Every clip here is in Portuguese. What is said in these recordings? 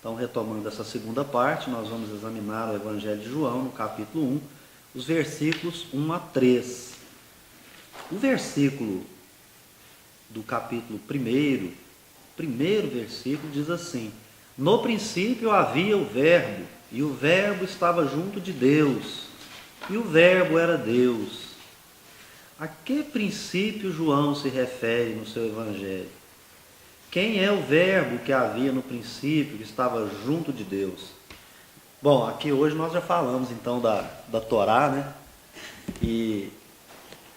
Então, retomando essa segunda parte, nós vamos examinar o Evangelho de João, no capítulo 1, os versículos 1 a 3. O versículo do capítulo 1, primeiro versículo, diz assim: no princípio havia o Verbo, e o Verbo estava junto de Deus, e o Verbo era Deus. A que princípio João se refere no seu Evangelho? Quem é o Verbo que havia no princípio, que estava junto de Deus? Bom, aqui hoje nós já falamos então da Torá, né? E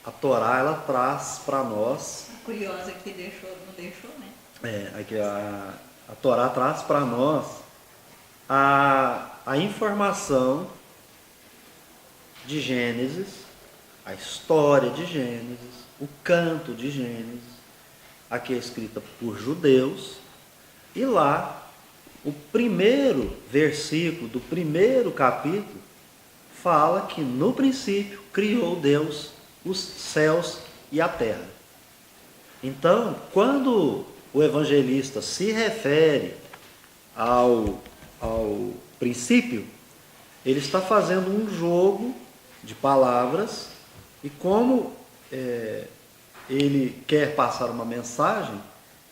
a Torá, ela traz para nós... Curiosa que não deixou, né? Aqui a Torá traz para nós a informação de Gênesis, a história de Gênesis, o canto de Gênesis, aqui é escrita por judeus, e lá, o primeiro versículo do primeiro capítulo fala que no princípio criou Deus os céus e a terra. Então, quando o evangelista se refere ao princípio, ele está fazendo um jogo de palavras, e como ele quer passar uma mensagem,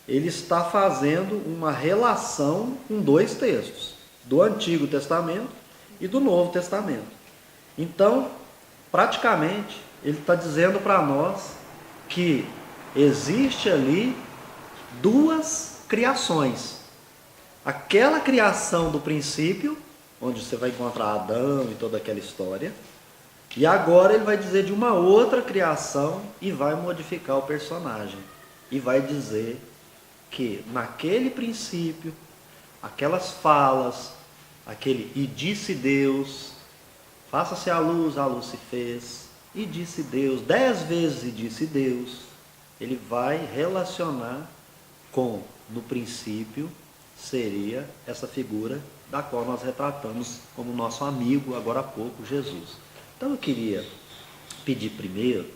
ele está fazendo uma relação com dois textos, do Antigo Testamento e do Novo Testamento. Então, praticamente, ele está dizendo para nós que existe ali duas criações. Aquela criação do princípio, onde você vai encontrar Adão e toda aquela história, e agora ele vai dizer de uma outra criação e vai modificar o personagem. E vai dizer que naquele princípio, aquelas falas, aquele "e disse Deus", faça-se a luz se fez, e disse Deus, 10 vezes e disse Deus, ele vai relacionar com, no princípio, seria essa figura da qual nós retratamos como nosso amigo, agora há pouco, Jesus. Então eu queria pedir primeiro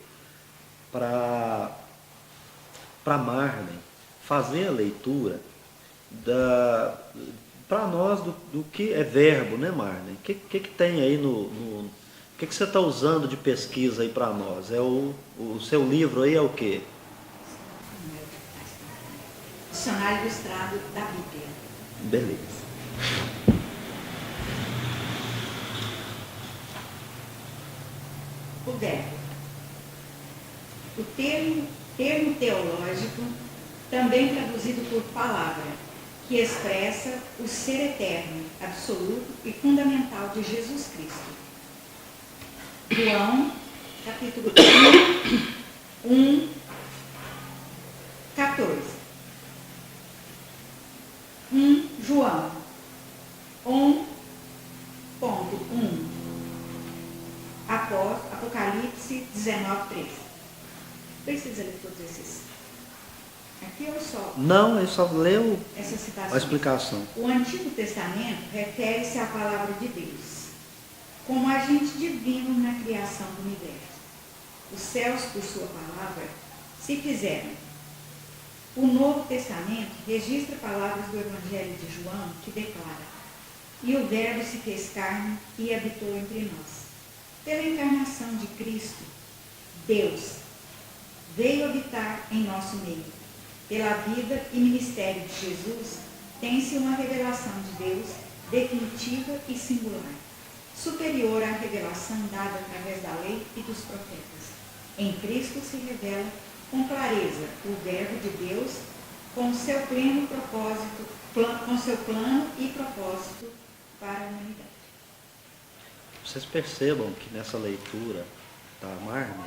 para Marlene fazer a leitura para nós do que é verbo, né, Marlene? O que tem aí o que você está usando de pesquisa aí para nós? O seu livro aí é o quê? Dicionário Ilustrado da Bíblia. Beleza. O verbo. O termo teológico, também traduzido por palavra, que expressa o ser eterno, absoluto e fundamental de Jesus Cristo. João, capítulo 1, 14. 1 João 1.1. Após Apocalipse 19.3. Precisa ler todos esses. Aqui eu só... Não, eu só leio essa citação. A explicação. O Antigo Testamento refere-se à palavra de Deus, como agente divino na criação do universo. Os céus, por sua palavra, se fizeram. O Novo Testamento registra palavras do Evangelho de João que declara: e o Verbo se fez carne e habitou entre nós. Pela encarnação de Cristo, Deus veio habitar em nosso meio. Pela vida e ministério de Jesus, tem-se uma revelação de Deus definitiva e singular, superior à revelação dada através da lei e dos profetas. Em Cristo se revela com clareza o Verbo de Deus com seu pleno propósito, com seu plano e propósito para a humanidade. Vocês percebam que nessa leitura da Marne,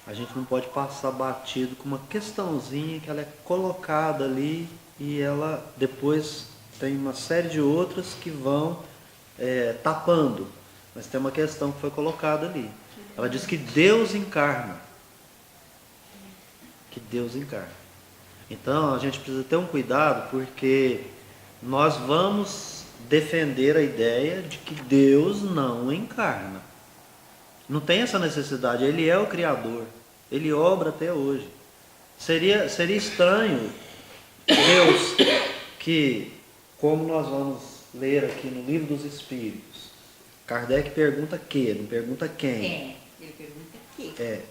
a gente não pode passar batido com uma questãozinha que ela é colocada ali e ela depois tem uma série de outras que vão tapando. Mas tem uma questão que foi colocada ali. Ela diz que Deus encarna. Que Deus encarna. Então a gente precisa ter um cuidado, porque nós vamos defender a ideia de que Deus não encarna. Não tem essa necessidade, Ele é o Criador, Ele obra até hoje. Seria estranho Deus, que como nós vamos ler aqui no Livro dos Espíritos, Kardec pergunta que, não pergunta quem. Ele pergunta que.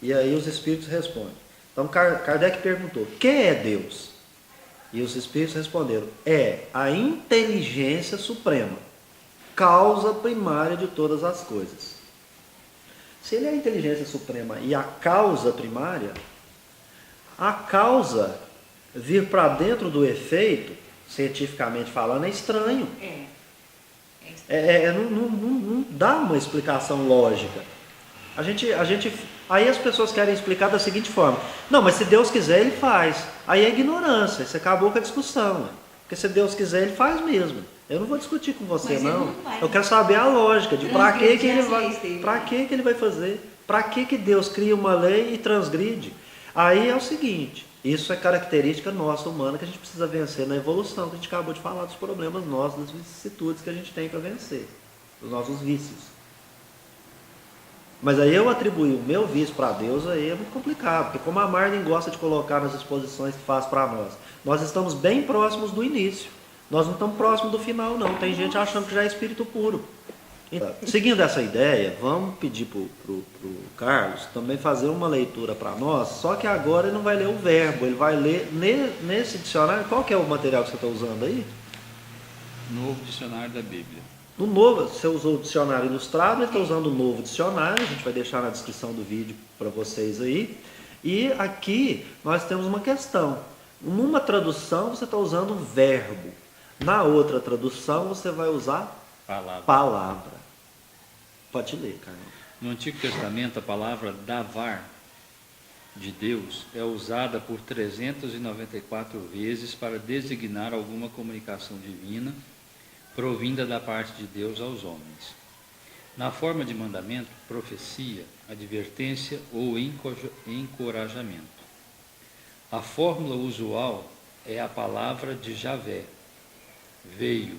E aí os Espíritos respondem. Então Kardec perguntou, quem é Deus? E os Espíritos responderam, é a inteligência suprema, causa primária de todas as coisas. Se ele é a inteligência suprema e a causa primária, a causa vir para dentro do efeito, cientificamente falando, é estranho. Não dá uma explicação lógica. Aí as pessoas querem explicar da seguinte forma: não, mas se Deus quiser, Ele faz. Aí é ignorância, você acabou com a discussão. Porque se Deus quiser, Ele faz mesmo. Eu não vou discutir com você, não. Eu quero saber a lógica de para que ele vai fazer. Para que Deus cria uma lei e transgride? Aí é o seguinte: isso é característica nossa, humana, que a gente precisa vencer na evolução, que a gente acabou de falar dos problemas nossos, das vicissitudes que a gente tem para vencer, dos nossos vícios. Mas aí eu atribuir o meu vício para Deus, aí é muito complicado, porque como a Marlene gosta de colocar nas exposições que faz para nós estamos bem próximos do início, nós não estamos próximos do final não, tem gente achando que já é espírito puro. Então, seguindo essa ideia, vamos pedir para o Carlos também fazer uma leitura para nós, só que agora ele não vai ler o verbo, ele vai ler nesse dicionário. Qual que é o material que você está usando aí? Novo Dicionário da Bíblia. No novo, você usou o dicionário ilustrado, ele está usando o novo dicionário, a gente vai deixar na descrição do vídeo para vocês aí. E aqui nós temos uma questão. Numa tradução você está usando verbo, na outra tradução você vai usar palavra. Pode ler, Carlos. No Antigo Testamento, a palavra davar, de Deus, é usada por 394 vezes para designar alguma comunicação divina provinda da parte de Deus aos homens. Na forma de mandamento, profecia, advertência ou encorajamento. A fórmula usual é a palavra de Javé, veio.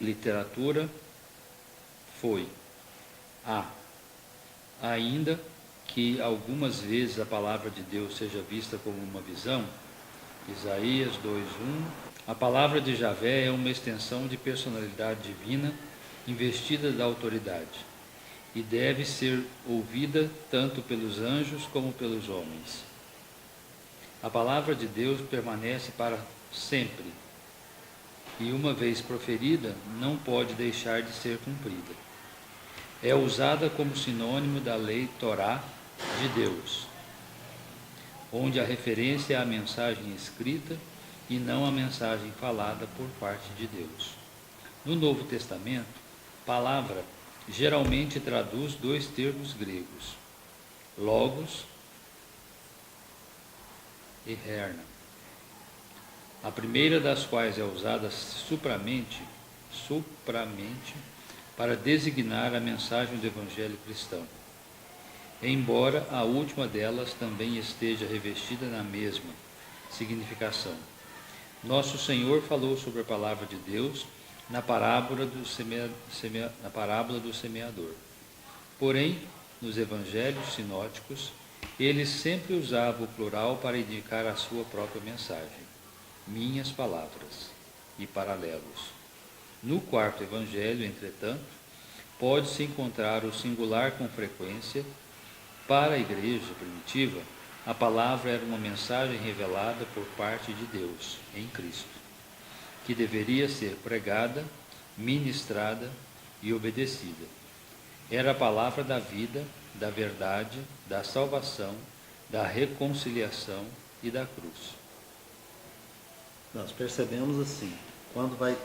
Literatura, foi. Ainda que algumas vezes a palavra de Deus seja vista como uma visão, Isaías 2:1, a palavra de Javé é uma extensão de personalidade divina investida da autoridade e deve ser ouvida tanto pelos anjos como pelos homens. A palavra de Deus permanece para sempre e, uma vez proferida, não pode deixar de ser cumprida. É usada como sinônimo da lei Torá de Deus, onde a referência é à mensagem escrita e não à mensagem falada por parte de Deus. No Novo Testamento, palavra geralmente traduz dois termos gregos, logos e herna. A primeira das quais é usada supramente para designar a mensagem do Evangelho cristão, embora a última delas também esteja revestida na mesma significação. Nosso Senhor falou sobre a palavra de Deus na parábola do semeador. Porém, nos evangelhos sinóticos, ele sempre usava o plural para indicar a sua própria mensagem, minhas palavras e paralelos. No quarto evangelho, entretanto, pode-se encontrar o singular com frequência. Para a igreja primitiva, a palavra era uma mensagem revelada por parte de Deus em Cristo, que deveria ser pregada, ministrada e obedecida. Era a palavra da vida, da verdade, da salvação, da reconciliação e da cruz. Nós percebemos assim, quando vai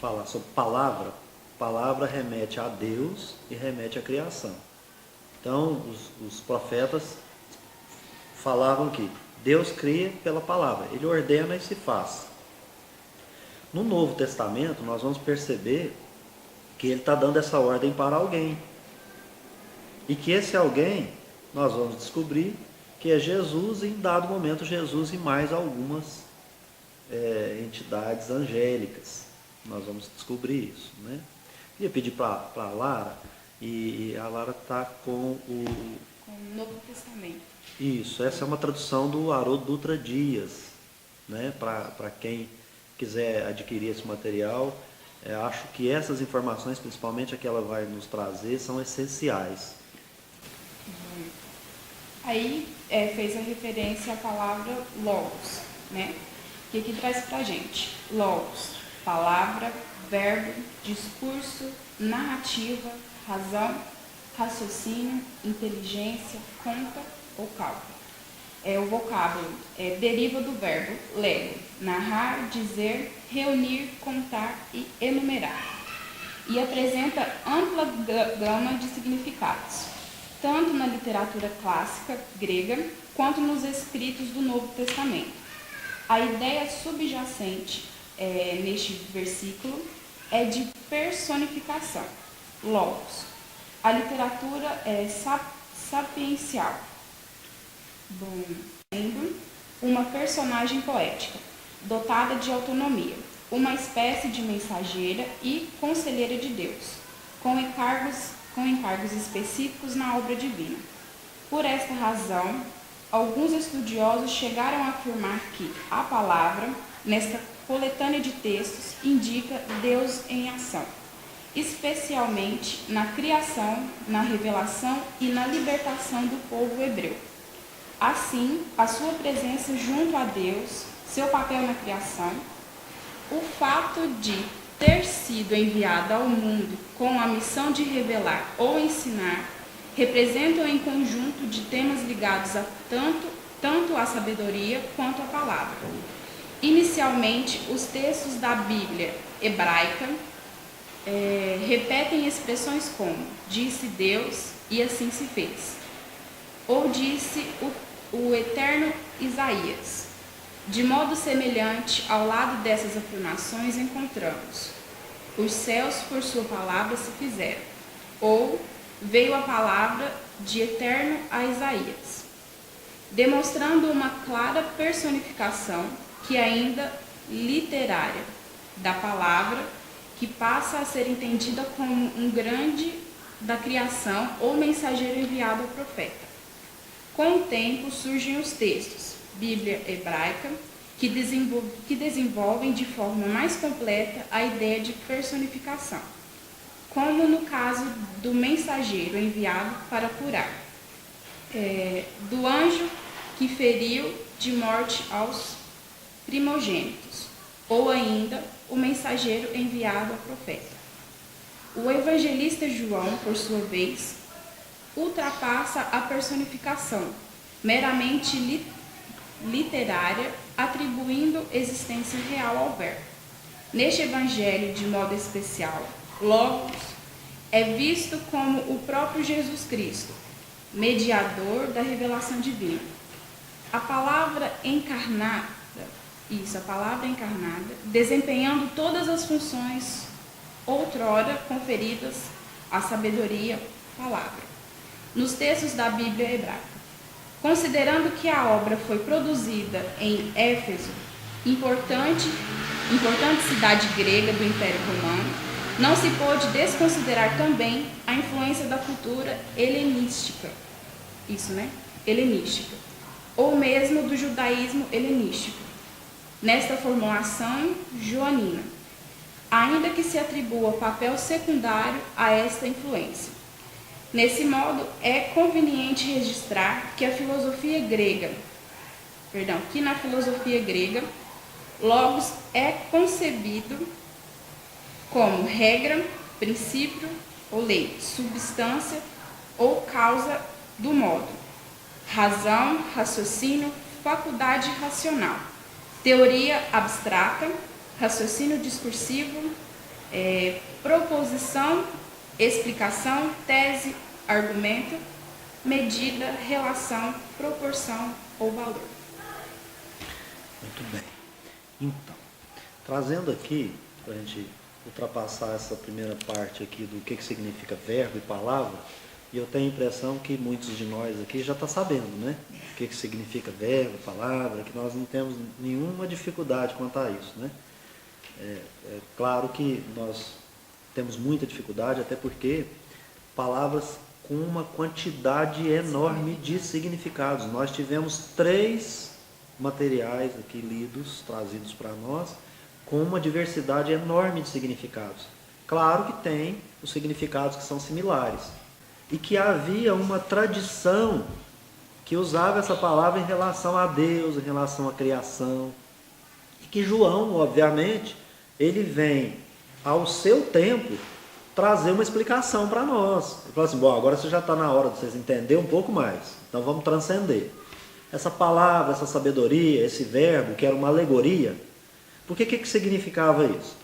falar sobre palavra, palavra remete a Deus e remete à criação. Então, os profetas falavam que Deus cria pela palavra, Ele ordena e se faz. No Novo Testamento, nós vamos perceber que Ele está dando essa ordem para alguém. E que esse alguém, nós vamos descobrir que é Jesus, e em dado momento Jesus e mais algumas entidades angélicas. Nós vamos descobrir isso, né? Queria pedir para a Lara, e a Lara está com o Novo Testamento. Isso, essa é uma tradução do Haroldo Dutra Dias. né, para quem quiser adquirir esse material. Acho que essas informações, principalmente a que ela vai nos trazer, são essenciais. Aí fez a referência à palavra logos, né? Que traz pra gente? Logos, palavra, verbo, discurso, narrativa, razão, raciocínio, inteligência, conta ou cálculo. O vocábulo deriva do verbo lego, narrar, dizer, reunir, contar e enumerar. E apresenta ampla gama de significados, tanto na literatura clássica grega, quanto nos escritos do Novo Testamento. A ideia subjacente neste versículo é de personificação, logos. A literatura é sapiencial, sendo uma personagem poética, dotada de autonomia, uma espécie de mensageira e conselheira de Deus, com encargos específicos na obra divina. Por esta razão, alguns estudiosos chegaram a afirmar que a palavra, nesta coletânea de textos, indica Deus em ação, especialmente na criação, na revelação e na libertação do povo hebreu. Assim, a sua presença junto a Deus, seu papel na criação, o fato de ter sido enviado ao mundo com a missão de revelar ou ensinar, representam em conjunto de temas ligados a tanto à sabedoria quanto à palavra. Inicialmente, os textos da Bíblia hebraica repetem expressões como disse Deus e assim se fez, ou disse o eterno Isaías. De modo semelhante, ao lado dessas afirmações encontramos os céus por sua palavra se fizeram, ou veio a palavra de eterno a Isaías, demonstrando uma clara personificação que ainda literária da palavra, que passa a ser entendida como um grande da criação ou mensageiro enviado ao profeta. Com o tempo surgem os textos, Bíblia hebraica, que desenvolvem de forma mais completa a ideia de personificação, como no caso do mensageiro enviado para curar, do anjo que feriu de morte aos primogênitos, ou ainda o mensageiro enviado ao profeta. O evangelista João, por sua vez, ultrapassa a personificação meramente literária, atribuindo existência real ao verbo. Neste evangelho, de modo especial, Logos é visto como o próprio Jesus Cristo, mediador da revelação divina. A palavra encarnada, desempenhando todas as funções outrora conferidas à sabedoria palavra, nos textos da Bíblia hebraica. Considerando que a obra foi produzida em Éfeso, importante cidade grega do Império Romano, não se pôde desconsiderar também a influência da cultura helenística, helenística, ou mesmo do judaísmo helenístico, nesta formulação joanina, ainda que se atribua papel secundário a esta influência. Nesse modo, é conveniente registrar que na filosofia grega, logos é concebido como regra, princípio ou lei, substância ou causa do modo, razão, raciocínio, faculdade racional, teoria abstrata, raciocínio discursivo, proposição, explicação, tese, argumento, medida, relação, proporção ou valor. Muito bem. Então, trazendo aqui, para a gente ultrapassar essa primeira parte aqui do que significa verbo e palavra, e eu tenho a impressão que muitos de nós aqui já estão sabendo, né? O que significa verbo, palavra, que nós não temos nenhuma dificuldade quanto a isso, né? É claro que nós temos muita dificuldade, até porque palavras com uma quantidade enorme de significados. Nós tivemos 3 materiais aqui lidos, trazidos para nós, com uma diversidade enorme de significados. Claro que tem os significados que são similares. E que havia uma tradição que usava essa palavra em relação a Deus, em relação à criação. E que João, obviamente, ele vem ao seu tempo trazer uma explicação para nós. Ele fala assim, bom, agora você já está na hora de vocês entenderem um pouco mais. Então vamos transcender. Essa palavra, essa sabedoria, esse verbo, que era uma alegoria, por que significava isso?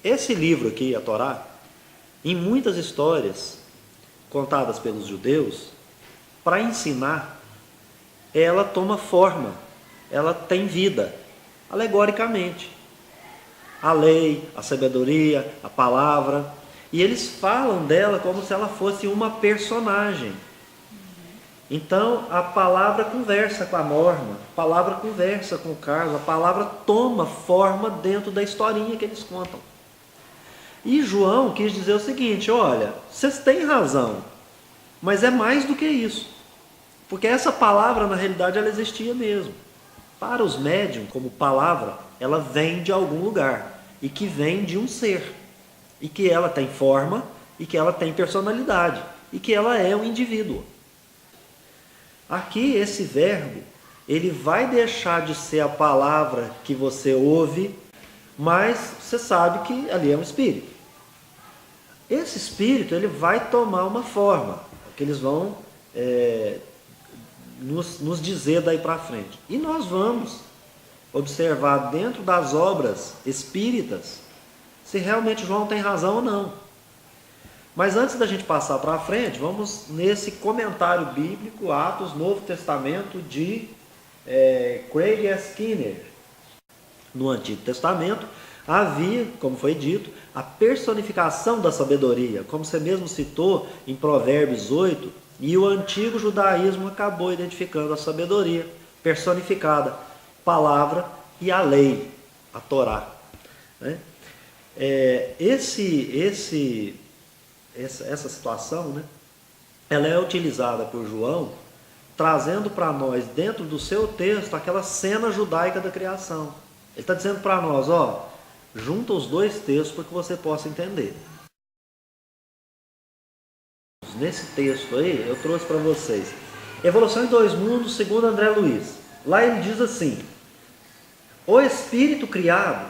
Esse livro aqui, a Torá, em muitas histórias contadas pelos judeus, para ensinar, ela toma forma, ela tem vida, alegoricamente. A lei, a sabedoria, a palavra, e eles falam dela como se ela fosse uma personagem. Então, a palavra conversa com a norma, a palavra conversa com o Carlos, a palavra toma forma dentro da historinha que eles contam. E João quis dizer o seguinte, olha, vocês têm razão, mas é mais do que isso. Porque essa palavra, na realidade, ela existia mesmo. Para os médiuns, como palavra, ela vem de algum lugar, e que vem de um ser, e que ela tem forma, e que ela tem personalidade, e que ela é um indivíduo. Aqui, esse verbo, ele vai deixar de ser a palavra que você ouve, mas você sabe que ali é um espírito. Esse espírito, ele vai tomar uma forma, que eles vão nos dizer daí para frente. E nós vamos observar dentro das obras espíritas se realmente João tem razão ou não. Mas antes da gente passar para frente, vamos nesse comentário bíblico, Atos, Novo Testamento, de Craig S. Skinner. No Antigo Testamento havia, como foi dito, a personificação da sabedoria, como você mesmo citou em Provérbios 8, e o antigo judaísmo acabou identificando a sabedoria personificada, palavra e a lei, a Torá. Né? Essa situação, né, ela é utilizada por João, trazendo para nós, dentro do seu texto, aquela cena judaica da criação. Ele está dizendo para nós, ó, junta os dois textos para que você possa entender. Nesse texto aí, eu trouxe para vocês Evolução em Dois Mundos, segundo André Luiz. Lá ele diz assim, o espírito criado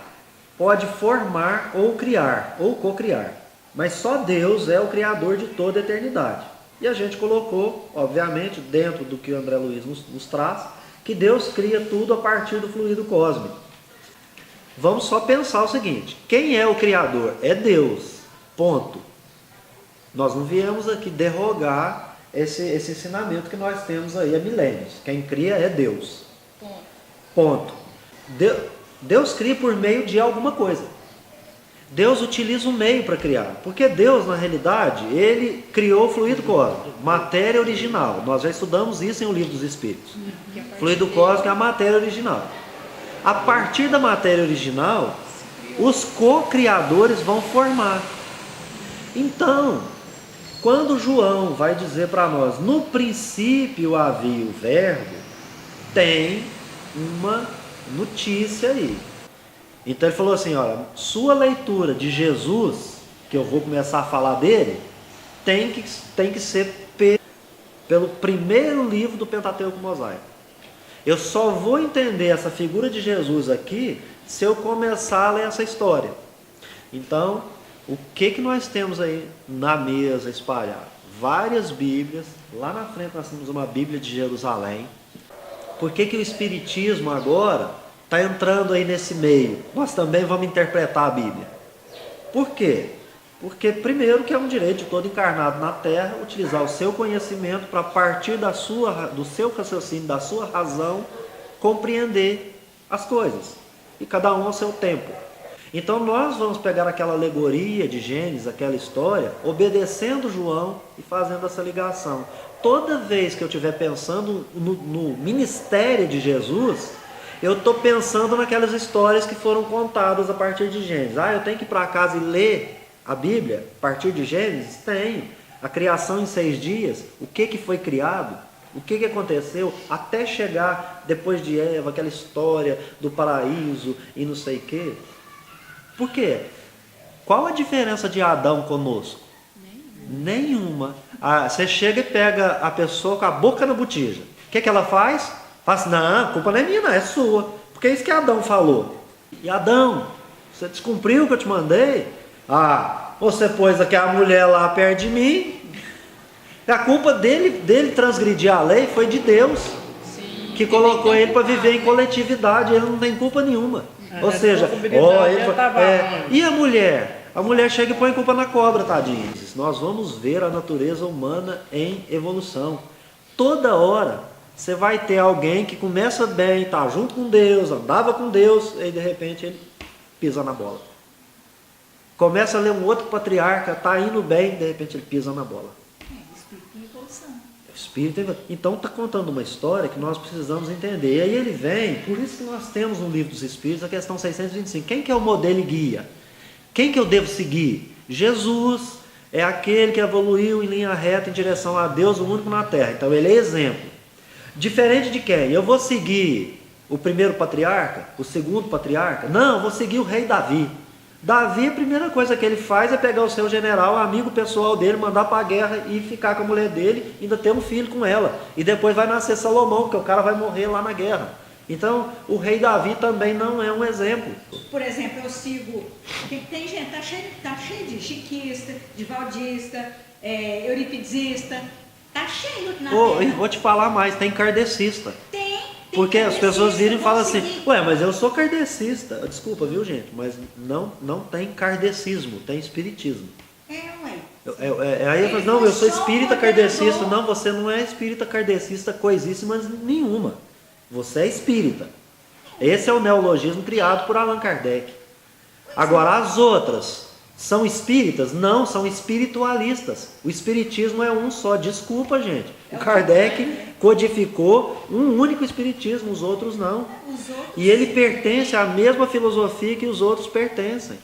pode formar ou criar, ou cocriar, mas só Deus é o criador de toda a eternidade. E a gente colocou, obviamente, dentro do que o André Luiz nos traz, que Deus cria tudo a partir do fluido cósmico. Vamos só pensar o seguinte, quem é o criador? É Deus, ponto. Nós não viemos aqui derrogar esse ensinamento que nós temos aí há milênios. Quem cria é Deus. Ponto. Deus cria por meio de alguma coisa. Deus utiliza um meio para criar. Porque Deus, na realidade, ele criou o fluido cósmico, matéria original. Nós já estudamos isso em O Livro dos Espíritos. Fluido cósmico é a matéria original. A partir da matéria original, os co-criadores vão formar. Então, quando João vai dizer para nós, no princípio havia o verbo, tem uma notícia aí. Então ele falou assim, olha, sua leitura de Jesus, que eu vou começar a falar dele, tem que ser pelo primeiro livro do Pentateuco Mosaico. Eu só vou entender essa figura de Jesus aqui se eu começar a ler essa história. Então, o que nós temos aí na mesa espalhado? Várias Bíblias. Lá na frente nós temos uma Bíblia de Jerusalém. Por que o Espiritismo agora está entrando aí nesse meio? Nós também vamos interpretar a Bíblia. Por quê? Porque, primeiro, que é um direito de todo encarnado na Terra utilizar o seu conhecimento para, a partir do seu raciocínio, da sua razão, compreender as coisas. E cada um ao seu tempo. Então nós vamos pegar aquela alegoria de Gênesis, aquela história, obedecendo João e fazendo essa ligação. Toda vez que eu estiver pensando no ministério de Jesus, eu estou pensando naquelas histórias que foram contadas a partir de Gênesis. Eu tenho que ir para casa e ler a Bíblia a partir de Gênesis? Tenho. A criação em 6 dias, o que foi criado? O que aconteceu até chegar depois de Eva, aquela história do paraíso e não sei o quê? Por quê? Qual a diferença de Adão conosco? Nenhuma. Você chega e pega a pessoa com a boca na botija. O que ela faz? Fala assim, não, a culpa não é minha, não, é sua. Porque é isso que Adão falou. E Adão, você descumpriu o que eu te mandei? Você pôs aquela mulher lá perto de mim. A culpa dele transgredir a lei foi de Deus. Sim, que colocou ele para viver em coletividade. Ele não tem culpa nenhuma. Ou seja, e a mulher? A mulher chega e põe culpa na cobra, tadinho. Nós vamos ver a natureza humana em evolução. Toda hora você vai ter alguém que começa bem, está junto com Deus, andava com Deus, e de repente ele pisa na bola. Começa a ler um outro patriarca, está indo bem, de repente ele pisa na bola. Espírito em evolução. Espírito, então está contando uma história que nós precisamos entender. E aí ele vem, por isso que nós temos no Livro dos Espíritos a questão 625. Quem que é o modelo e guia? Quem que eu devo seguir? Jesus é aquele que evoluiu em linha reta em direção a Deus, o único na Terra. Então ele é exemplo. Diferente de quem? Eu vou seguir o primeiro patriarca? O segundo patriarca? Não, eu vou seguir o rei Davi. Davi, a primeira coisa que ele faz é pegar o seu general, amigo pessoal dele, mandar para a guerra e ficar com a mulher dele, ainda ter um filho com ela. E depois vai nascer Salomão, porque o cara vai morrer lá na guerra. Então, o rei Davi também não é um exemplo. Por exemplo, eu sigo... Tem gente, tá cheio de chiquista, de valdista, euripidista. Tá cheio na terra. E vou te falar mais, tem kardecista. Tem porque as pessoas viram e falam assim, seguir. ué, mas eu sou kardecista. Desculpa, viu, gente? Mas não tem kardecismo, tem espiritismo. Aí eu falo, não, eu sou espírita kardecista. Não, você não é espírita kardecista coisíssima nenhuma. Você é espírita. Esse é o neologismo criado por Allan Kardec. Agora, as outras são espíritas? Não, são espiritualistas. O espiritismo é um só. Desculpa, gente. O Kardec codificou um único espiritismo, os outros não. E ele pertence à mesma filosofia que os outros pertencem.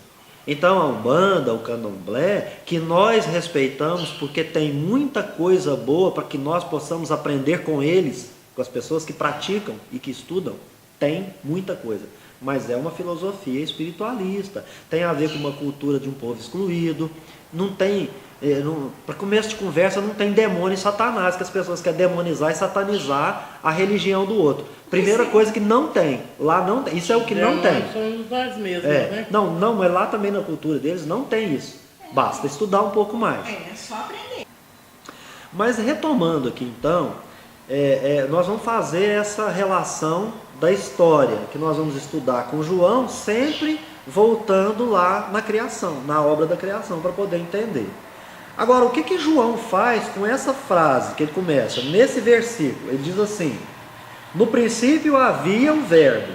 Então a Umbanda, o Candomblé, que nós respeitamos porque tem muita coisa boa para que nós possamos aprender com eles, com as pessoas que praticam e que estudam, tem muita coisa. Mas é uma filosofia espiritualista, tem a ver com uma cultura de um povo excluído, não tem, para começo de conversa, não tem demônio e satanás, que as pessoas querem demonizar e satanizar a religião do outro. Primeira coisa que não tem, lá não tem, isso é o que não tem. Somos nós mesmos, né? Não, mas lá também na cultura deles não tem isso, basta estudar um pouco mais. É só aprender. Mas retomando aqui então, nós vamos fazer essa relação da história que nós vamos estudar com João, sempre voltando lá na criação, na obra da criação, para poder entender. Agora, o que João faz com essa frase que ele começa? Nesse versículo, ele diz assim: no princípio havia o verbo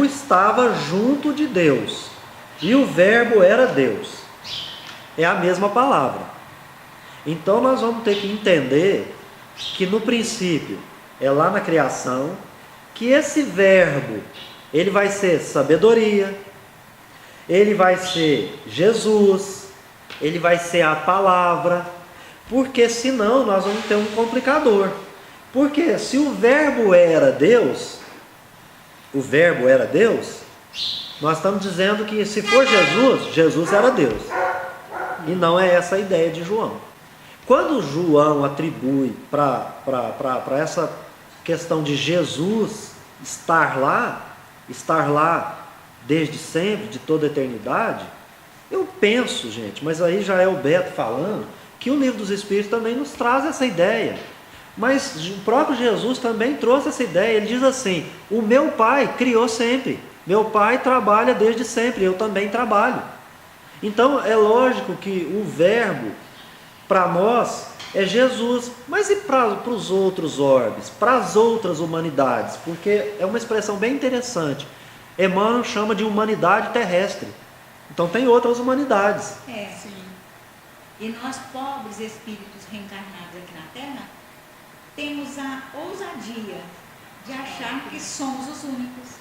estava junto de Deus, e o verbo era Deus. É a mesma palavra. Então nós vamos ter que entender que no princípio é lá na criação, que esse verbo, ele vai ser sabedoria, ele vai ser Jesus, ele vai ser a palavra, porque senão nós vamos ter um complicador. Porque se o verbo era Deus, nós estamos dizendo que se for Jesus era Deus. E não é essa a ideia de João. Quando João atribui para essa questão de Jesus estar lá desde sempre, de toda a eternidade, eu penso, gente, mas aí já é o Beto falando, que o Livro dos Espíritos também nos traz essa ideia. Mas o próprio Jesus também trouxe essa ideia. Ele diz assim: o meu Pai criou sempre, meu Pai trabalha desde sempre, eu também trabalho. Então é lógico que o verbo para nós é Jesus, mas e para os outros orbes, para as outras humanidades? Porque é uma expressão bem interessante. Emmanuel chama de humanidade terrestre. Então tem outras humanidades. Sim. E nós, pobres espíritos reencarnados aqui na Terra, temos a ousadia de achar que somos os únicos.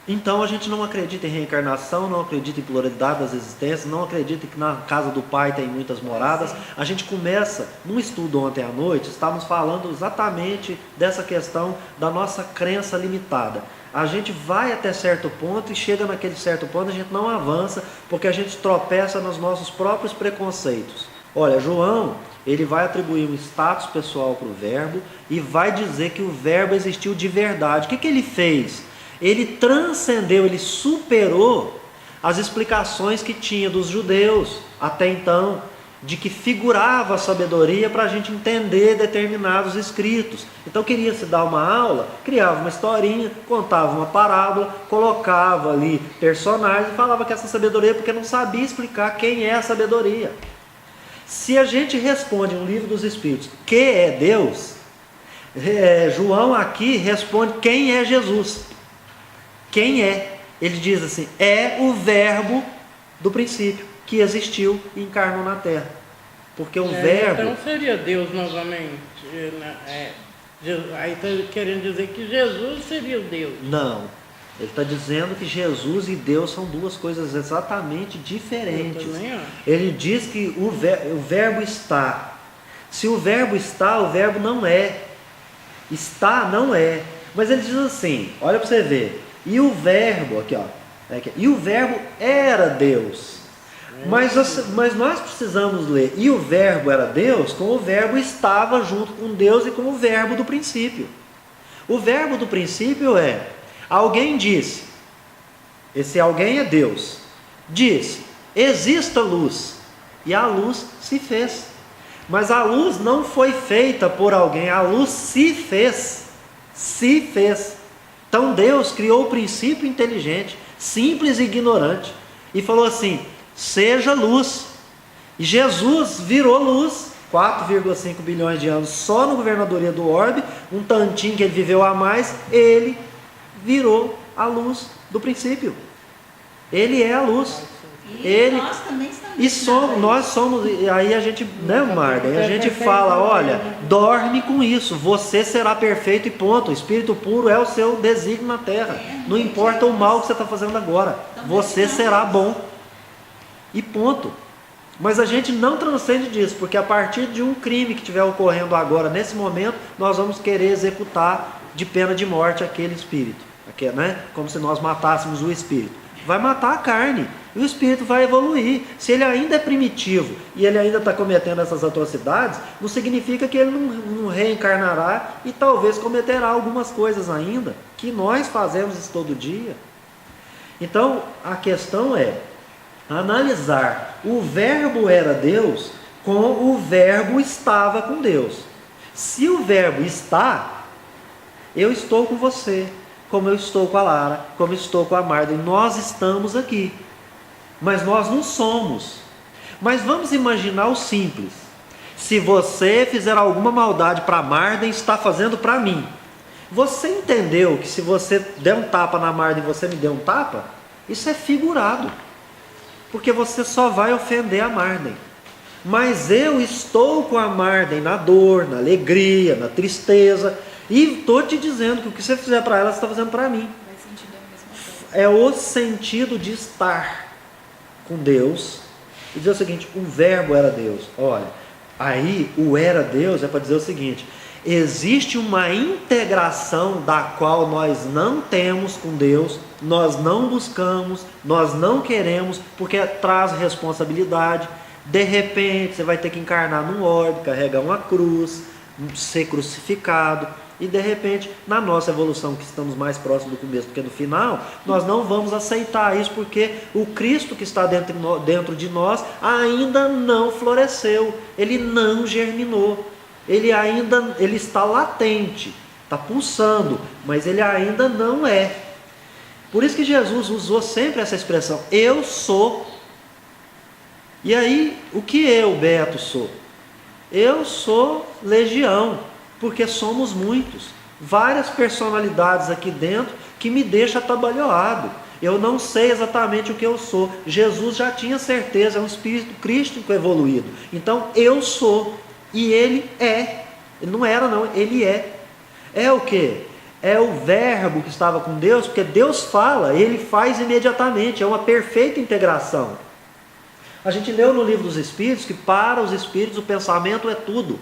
Então a gente não acredita em reencarnação, não acredita em pluralidade das existências, não acredita que na casa do Pai tem muitas moradas. A gente começa, num estudo ontem à noite, estávamos falando exatamente dessa questão da nossa crença limitada. A gente vai até certo ponto e chega naquele certo ponto, a gente não avança, porque a gente tropeça nos nossos próprios preconceitos. Olha, João, ele vai atribuir um status pessoal para o verbo e vai dizer que o verbo existiu de verdade. O que ele fez? Ele transcendeu, ele superou as explicações que tinha dos judeus até então, de que figurava a sabedoria para a gente entender determinados escritos. Então queria se dar uma aula, criava uma historinha, contava uma parábola, colocava ali personagens e falava que essa sabedoria, porque não sabia explicar quem é a sabedoria. Se a gente responde no livro dos Espíritos que é Deus, João aqui responde quem é Jesus. Quem é? Ele diz assim, é o verbo do princípio, que existiu e encarnou na Terra. Porque o verbo... Então seria Deus novamente. Aí está querendo dizer que Jesus seria o Deus. Não. Ele está dizendo que Jesus e Deus são duas coisas exatamente diferentes. Ele diz que o verbo está. Se o verbo está, o verbo não é. Está, não é. Mas ele diz assim, olha para você ver. E o verbo, aqui ó, e o verbo era Deus. Mas nós precisamos ler, e o verbo era Deus, com o verbo estava junto com Deus e com o verbo do princípio. O verbo do princípio é, alguém disse, esse alguém é Deus, disse, exista luz, e a luz se fez. Mas a luz não foi feita por alguém, a luz se fez. Se fez. Então Deus criou o princípio inteligente, simples e ignorante, e falou assim, seja luz. E Jesus virou luz, 4,5 bilhões de anos só no governadoria do orbe, um tantinho que ele viveu a mais, ele virou a luz do princípio. Ele é a luz. E nós também estamos. Nós somos, aí a gente, né, Marden? A gente fala, olha, dorme com isso, você será perfeito e ponto. O Espírito puro é o seu desígnio na Terra. Não importa o mal que você está fazendo agora, você será bom. E ponto. Mas a gente não transcende disso, porque a partir de um crime que estiver ocorrendo agora, nesse momento, nós vamos querer executar de pena de morte aquele espírito. Né? Como se nós matássemos o espírito. Vai matar a carne. E o espírito vai evoluir. Se ele ainda é primitivo e ele ainda está cometendo essas atrocidades, não significa que ele não reencarnará e talvez cometerá algumas coisas ainda, que nós fazemos isso todo dia. Então, a questão é analisar o verbo era Deus com o verbo estava com Deus. Se o verbo está, eu estou com você, como eu estou com a Lara, como eu estou com a Marden, nós estamos aqui. Mas nós não somos. Mas vamos imaginar o simples. Se você fizer alguma maldade para a Marden, está fazendo para mim. Você entendeu que se você der um tapa na Marden e você me deu um tapa? Isso é figurado. Porque você só vai ofender a Marden. Mas eu estou com a Marden na dor, na alegria, na tristeza. E estou te dizendo que o que você fizer para ela, você está fazendo para mim. É o sentido de estar com Deus. E dizer o seguinte, o verbo era Deus. Olha, aí o era Deus é para dizer o seguinte, existe uma integração da qual nós não temos com Deus, nós não buscamos, nós não queremos, porque traz responsabilidade. De repente você vai ter que encarnar num orbe, carregar uma cruz, ser crucificado. E de repente, na nossa evolução, que estamos mais próximos do começo do que do final, nós não vamos aceitar isso, porque o Cristo que está dentro de nós ainda não floresceu, ele não germinou, ele está latente, está pulsando, mas ele ainda não é. Por isso que Jesus usou sempre essa expressão, eu sou. E aí, o que eu, Beto, sou? Eu sou legião. Porque somos muitos, várias personalidades aqui dentro que me deixam atabalhoado. Eu não sei exatamente o que eu sou. Jesus já tinha certeza, é um espírito crístico evoluído. Então eu sou, e ele é. Ele não era não, ele é. É o quê? é o verbo que estava com Deus, porque Deus fala, ele faz imediatamente, é uma perfeita integração. A gente leu no livro dos Espíritos que para os Espíritos o pensamento é tudo.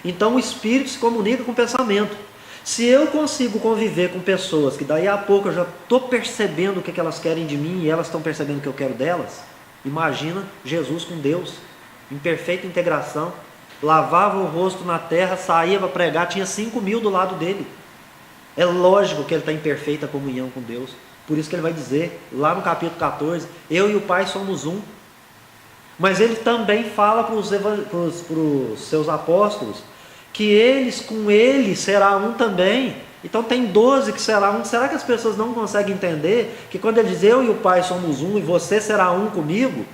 Então o Espírito se comunica com o pensamento. Se eu consigo conviver com pessoas que daí a pouco eu já estou percebendo o que elas querem de mim e elas estão percebendo o que eu quero delas, imagina Jesus com Deus, em perfeita integração, lavava o rosto na terra, saía para pregar, tinha 5.000 do lado dele. É lógico que ele está em perfeita comunhão com Deus. Por isso que ele vai dizer, lá no capítulo 14, eu e o Pai somos um. Mas ele também fala para os seus apóstolos, que eles com ele será um também. Então tem 12 que será um. Será que as pessoas não conseguem entender que quando ele diz eu e o Pai somos um, e você será um comigo,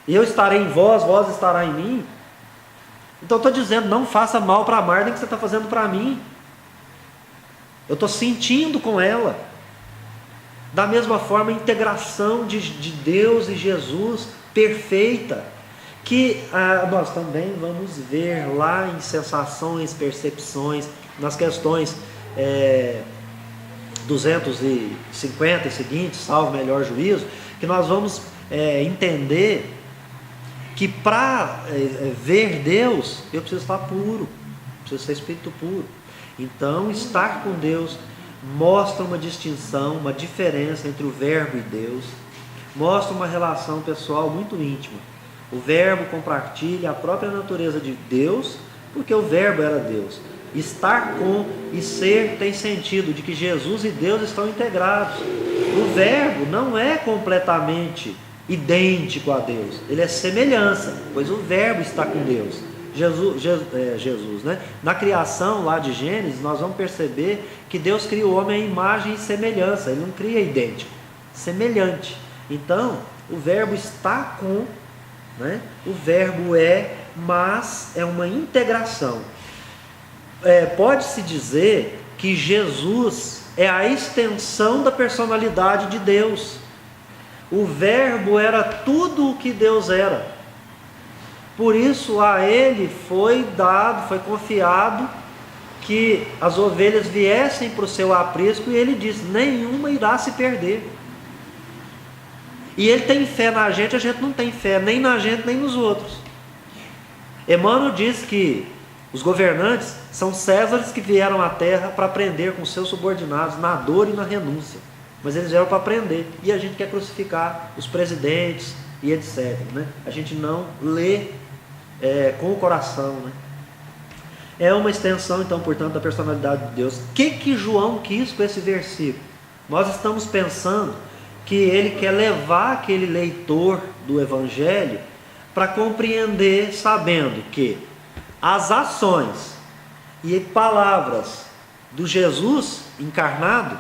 e eu estarei em vós, vós estará em mim? Então eu estou dizendo, não faça mal para a Marta que você está fazendo para mim. Eu estou sentindo com ela. Da mesma forma, a integração de Deus e Jesus perfeita, que nós também vamos ver lá em sensações, percepções, nas questões 250 e seguintes, salvo melhor juízo, que nós vamos entender que para ver Deus, eu preciso estar puro, preciso ser espírito puro. Então, estar com Deus mostra uma distinção, uma diferença entre o verbo e Deus, mostra uma relação pessoal muito íntima. O verbo compartilha a própria natureza de Deus, porque o verbo era Deus. Estar com e ser tem sentido de que Jesus e Deus estão integrados. O verbo não é completamente idêntico a Deus, ele é semelhança, pois o verbo está com Deus. Jesus, né? Na criação lá de Gênesis, nós vamos perceber que Deus cria o homem à imagem e semelhança, ele não cria idêntico, semelhante. Então, o verbo está com, né? O verbo é, mas é uma integração. Pode-se dizer que Jesus é a extensão da personalidade de Deus. O verbo era tudo o que Deus era. Por isso a ele foi dado, foi confiado que as ovelhas viessem para o seu aprisco, e ele diz, nenhuma irá se perder. E ele tem fé na gente, a gente não tem fé nem na gente nem nos outros. Emmanuel diz que os governantes são Césares que vieram à terra para aprender com seus subordinados na dor e na renúncia. Mas eles vieram para aprender, e a gente quer crucificar os presidentes e etc. Né? A gente não lê com o coração. Né? É uma extensão, então, portanto, da personalidade de Deus. O que João quis com esse versículo? Nós estamos pensando que ele quer levar aquele leitor do Evangelho para compreender, sabendo que as ações e palavras do Jesus encarnado,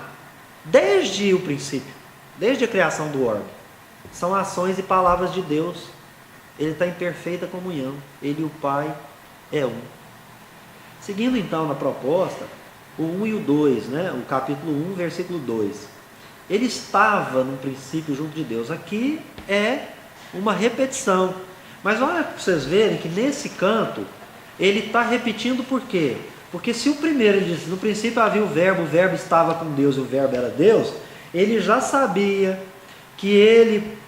desde o princípio, desde a criação do orbe, são ações e palavras de Deus. Ele está em perfeita comunhão, ele e o Pai é um. Seguindo então na proposta, o 1 e o 2, né? O capítulo 1, versículo 2. Ele estava no princípio junto de Deus. Aqui é uma repetição. Mas olha para vocês verem que nesse canto, ele está repetindo por quê? Porque se o primeiro ele disse, no princípio havia o verbo estava com Deus e o verbo era Deus, ele já sabia que ele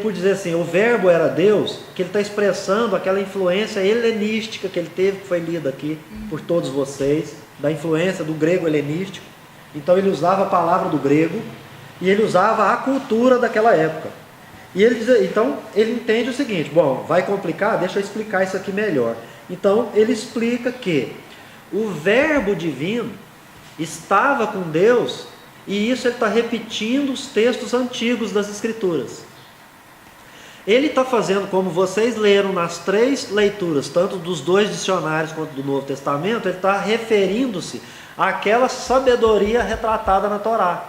por dizer assim, o verbo era Deus, que ele está expressando aquela influência helenística que ele teve, que foi lida aqui por todos vocês, da influência do grego helenístico. Então ele usava a palavra do grego e ele usava a cultura daquela época. E ele diz, então ele entende o seguinte, bom, vai complicar? Deixa eu explicar isso aqui melhor. Então ele explica que o verbo divino estava com Deus, e isso ele está repetindo os textos antigos das Escrituras. Ele está fazendo, como vocês leram nas 3 leituras, tanto dos 2 dicionários quanto do Novo Testamento, ele está referindo-se àquela sabedoria retratada na Torá.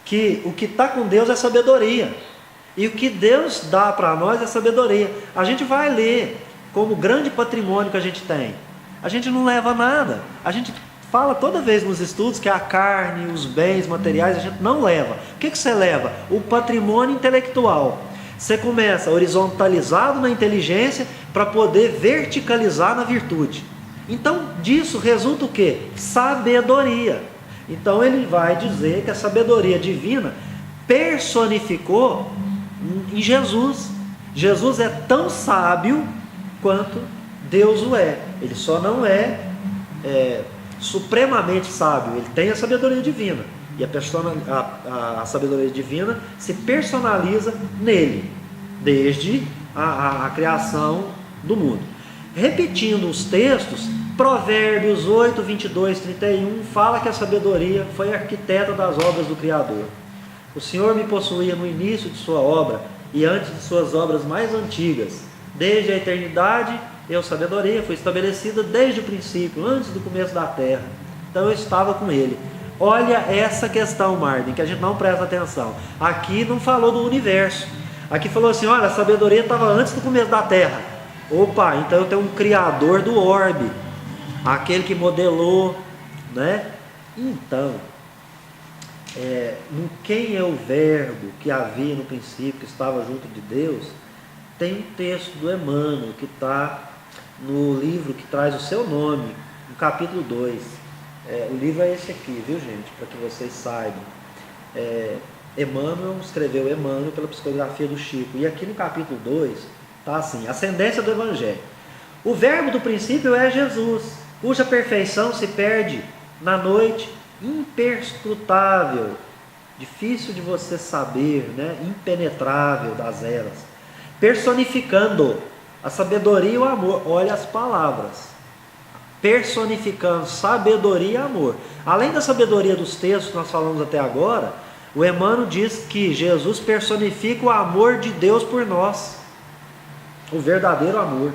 Que o que está com Deus é sabedoria. E o que Deus dá para nós é sabedoria. A gente vai ler como grande patrimônio que a gente tem. A gente não leva nada. A gente fala toda vez nos estudos que a carne, os bens materiais, a gente não leva. O que você leva? O patrimônio intelectual. Você começa horizontalizado na inteligência para poder verticalizar na virtude. Então, disso resulta o quê? Sabedoria. Então, ele vai dizer que a sabedoria divina personificou em Jesus. Jesus é tão sábio quanto Deus o é. Ele só não é supremamente sábio. Ele tem a sabedoria divina. E a sabedoria divina se personaliza nele, desde a criação do mundo. Repetindo os textos, Provérbios 8, 22, 31, fala que a sabedoria foi arquiteta das obras do Criador. O Senhor me possuía no início de sua obra e antes de suas obras mais antigas. Desde a eternidade, eu, sabedoria, fui estabelecida desde o princípio, antes do começo da terra. Então eu estava com ele. Olha essa questão, Marden, que a gente não presta atenção. Aqui não falou do universo. Aqui falou assim, olha, a sabedoria estava antes do começo da terra. Opa, então eu tenho um criador do orbe, aquele que modelou, né? Então, no quem é o verbo que havia no princípio, que estava junto de Deus, tem um texto do Emmanuel, que está no livro que traz o seu nome, no capítulo 2. O livro é esse aqui, viu, gente? Para que vocês saibam. Emmanuel escreveu Emmanuel pela psicografia do Chico. E aqui no capítulo 2, está assim, ascendência do Evangelho. O verbo do princípio é Jesus, cuja perfeição se perde na noite imperscrutável, difícil de você saber, né? Impenetrável das eras, personificando a sabedoria e o amor. Olha as palavras. Personificando sabedoria e amor. Além da sabedoria dos textos que nós falamos até agora, o Emmanuel diz que Jesus personifica o amor de Deus por nós, o verdadeiro amor.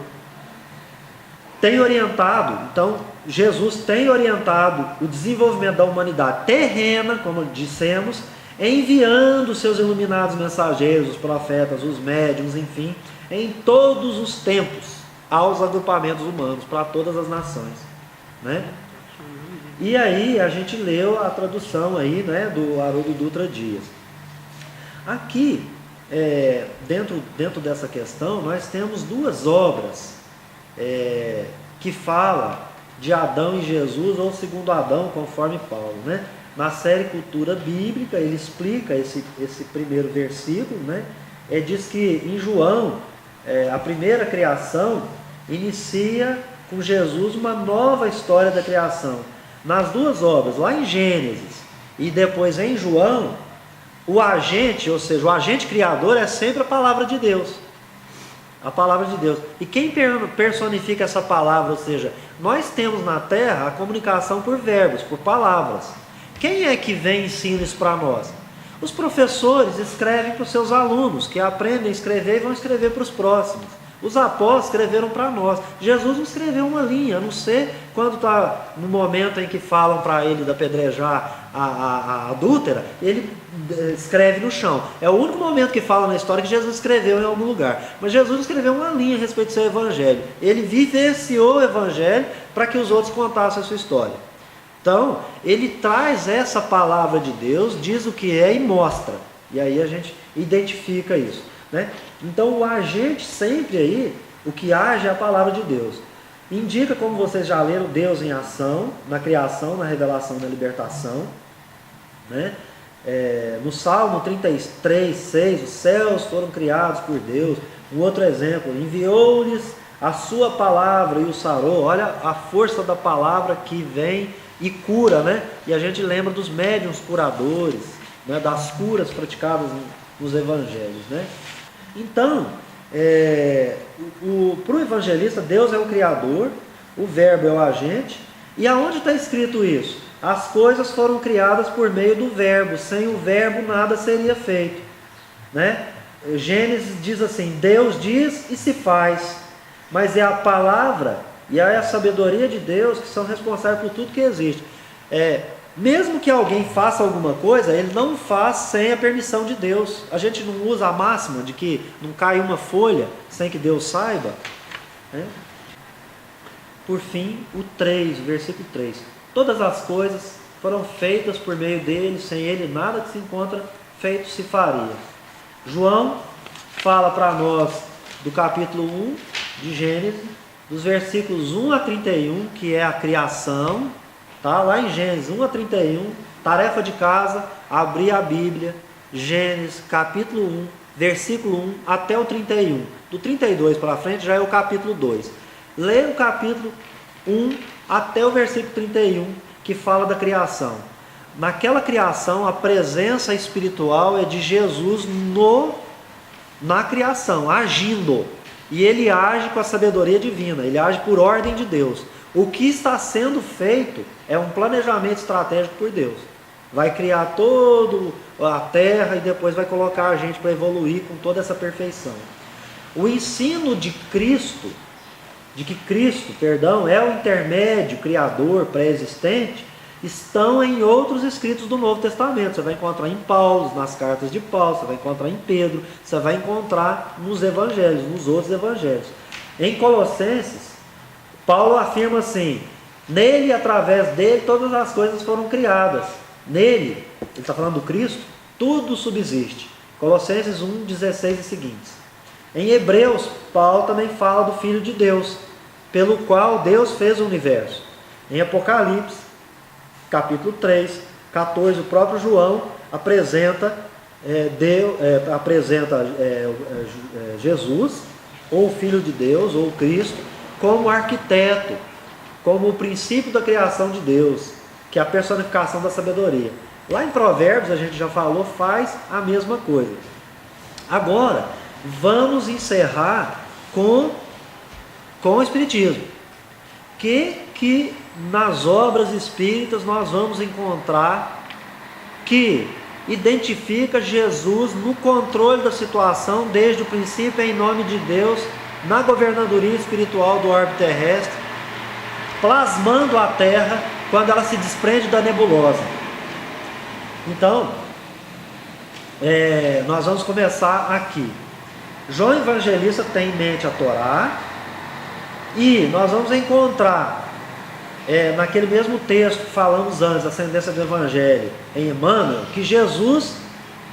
Tem orientado, então, Jesus tem orientado o desenvolvimento da humanidade terrena, como dissemos, enviando seus iluminados mensageiros, os profetas, os médiuns, enfim, em todos os tempos, aos agrupamentos humanos, para todas as nações, né? E aí a gente leu a tradução aí, né, do Haroldo Dutra Dias. Aqui, dentro dessa questão, nós temos duas obras que falam de Adão e Jesus, ou segundo Adão, conforme Paulo, né? Na série Cultura Bíblica, ele explica esse primeiro versículo, né? Diz que em João, a primeira criação inicia com Jesus uma nova história da criação. Nas duas obras, lá em Gênesis e depois em João, o agente, ou seja, o agente criador é sempre a palavra de Deus. A palavra de Deus. E quem personifica essa palavra, ou seja, nós temos na Terra a comunicação por verbos, por palavras. Quem é que vem e ensina isso para nós? Os professores escrevem para os seus alunos, que aprendem a escrever e vão escrever para os próximos. Os apóstolos escreveram para nós. Jesus não escreveu uma linha, a não ser quando está no momento em que falam para ele apedrejar a adúltera, ele escreve no chão. É o único momento que fala na história que Jesus escreveu em algum lugar. Mas Jesus não escreveu uma linha a respeito do seu evangelho. Ele vivenciou o evangelho para que os outros contassem a sua história. Então, ele traz essa palavra de Deus, diz o que é e mostra. E aí a gente identifica isso, né? Então, o agente sempre aí, o que age é a palavra de Deus. Indica, como vocês já leram, Deus em ação, na criação, na revelação, na libertação, né? No Salmo 33, 6, os céus foram criados por Deus. Um outro exemplo, enviou-lhes a sua palavra e o sarou. Olha a força da palavra que vem e cura, né? E a gente lembra dos médiuns curadores, né? Das curas praticadas nos evangelhos, né? Então, para o evangelista, Deus é o criador, o verbo é o agente. E aonde está escrito isso? As coisas foram criadas por meio do verbo, sem o verbo nada seria feito, né? Gênesis diz assim, Deus diz e se faz, mas é a palavra e é a sabedoria de Deus que são responsáveis por tudo que existe. Mesmo que alguém faça alguma coisa, ele não faz sem a permissão de Deus. A gente não usa a máxima de que não cai uma folha sem que Deus saiba, né? Por fim, o 3, versículo 3. Todas as coisas foram feitas por meio dele, sem ele nada que se encontra feito se faria. João fala para nós do capítulo 1 de Gênesis, dos versículos 1 a 31, que é a criação, tá? Lá em Gênesis 1 a 31, tarefa de casa, abrir a Bíblia, Gênesis capítulo 1, versículo 1 até o 31. Do 32 para frente já é o capítulo 2. Leia o capítulo 1 até o versículo 31, que fala da criação. Naquela criação, a presença espiritual é de Jesus na criação, agindo. E ele age com a sabedoria divina, ele age por ordem de Deus. O que está sendo feito é um planejamento estratégico por Deus. Vai criar toda a terra e depois vai colocar a gente para evoluir com toda essa perfeição. O ensino de Cristo, é o intermédio, criador, pré-existente, estão em outros escritos do Novo Testamento. Você vai encontrar em Paulo, nas cartas de Paulo, você vai encontrar em Pedro, você vai encontrar nos evangelhos, nos outros evangelhos. Em Colossenses, Paulo afirma assim: nele, através dele, todas as coisas foram criadas. Nele, ele está falando do Cristo, tudo subsiste. Colossenses 1, 16 e seguintes. Em Hebreus, Paulo também fala do Filho de Deus, pelo qual Deus fez o universo. Em Apocalipse, capítulo 3, 14, o próprio João apresenta Jesus, ou o Filho de Deus, ou o Cristo, como arquiteto, como o princípio da criação de Deus, que é a personificação da sabedoria. Lá em Provérbios, a gente já falou, faz a mesma coisa. Agora, vamos encerrar com o Espiritismo. Que nas obras espíritas nós vamos encontrar que identifica Jesus no controle da situação desde o princípio, em nome de Deus, na governadoria espiritual do orbe terrestre, plasmando a Terra quando ela se desprende da nebulosa. Então, nós vamos começar aqui. João Evangelista tem em mente a Torá, e nós vamos encontrar naquele mesmo texto que falamos antes, Ascendência do Evangelho, em Emmanuel, que Jesus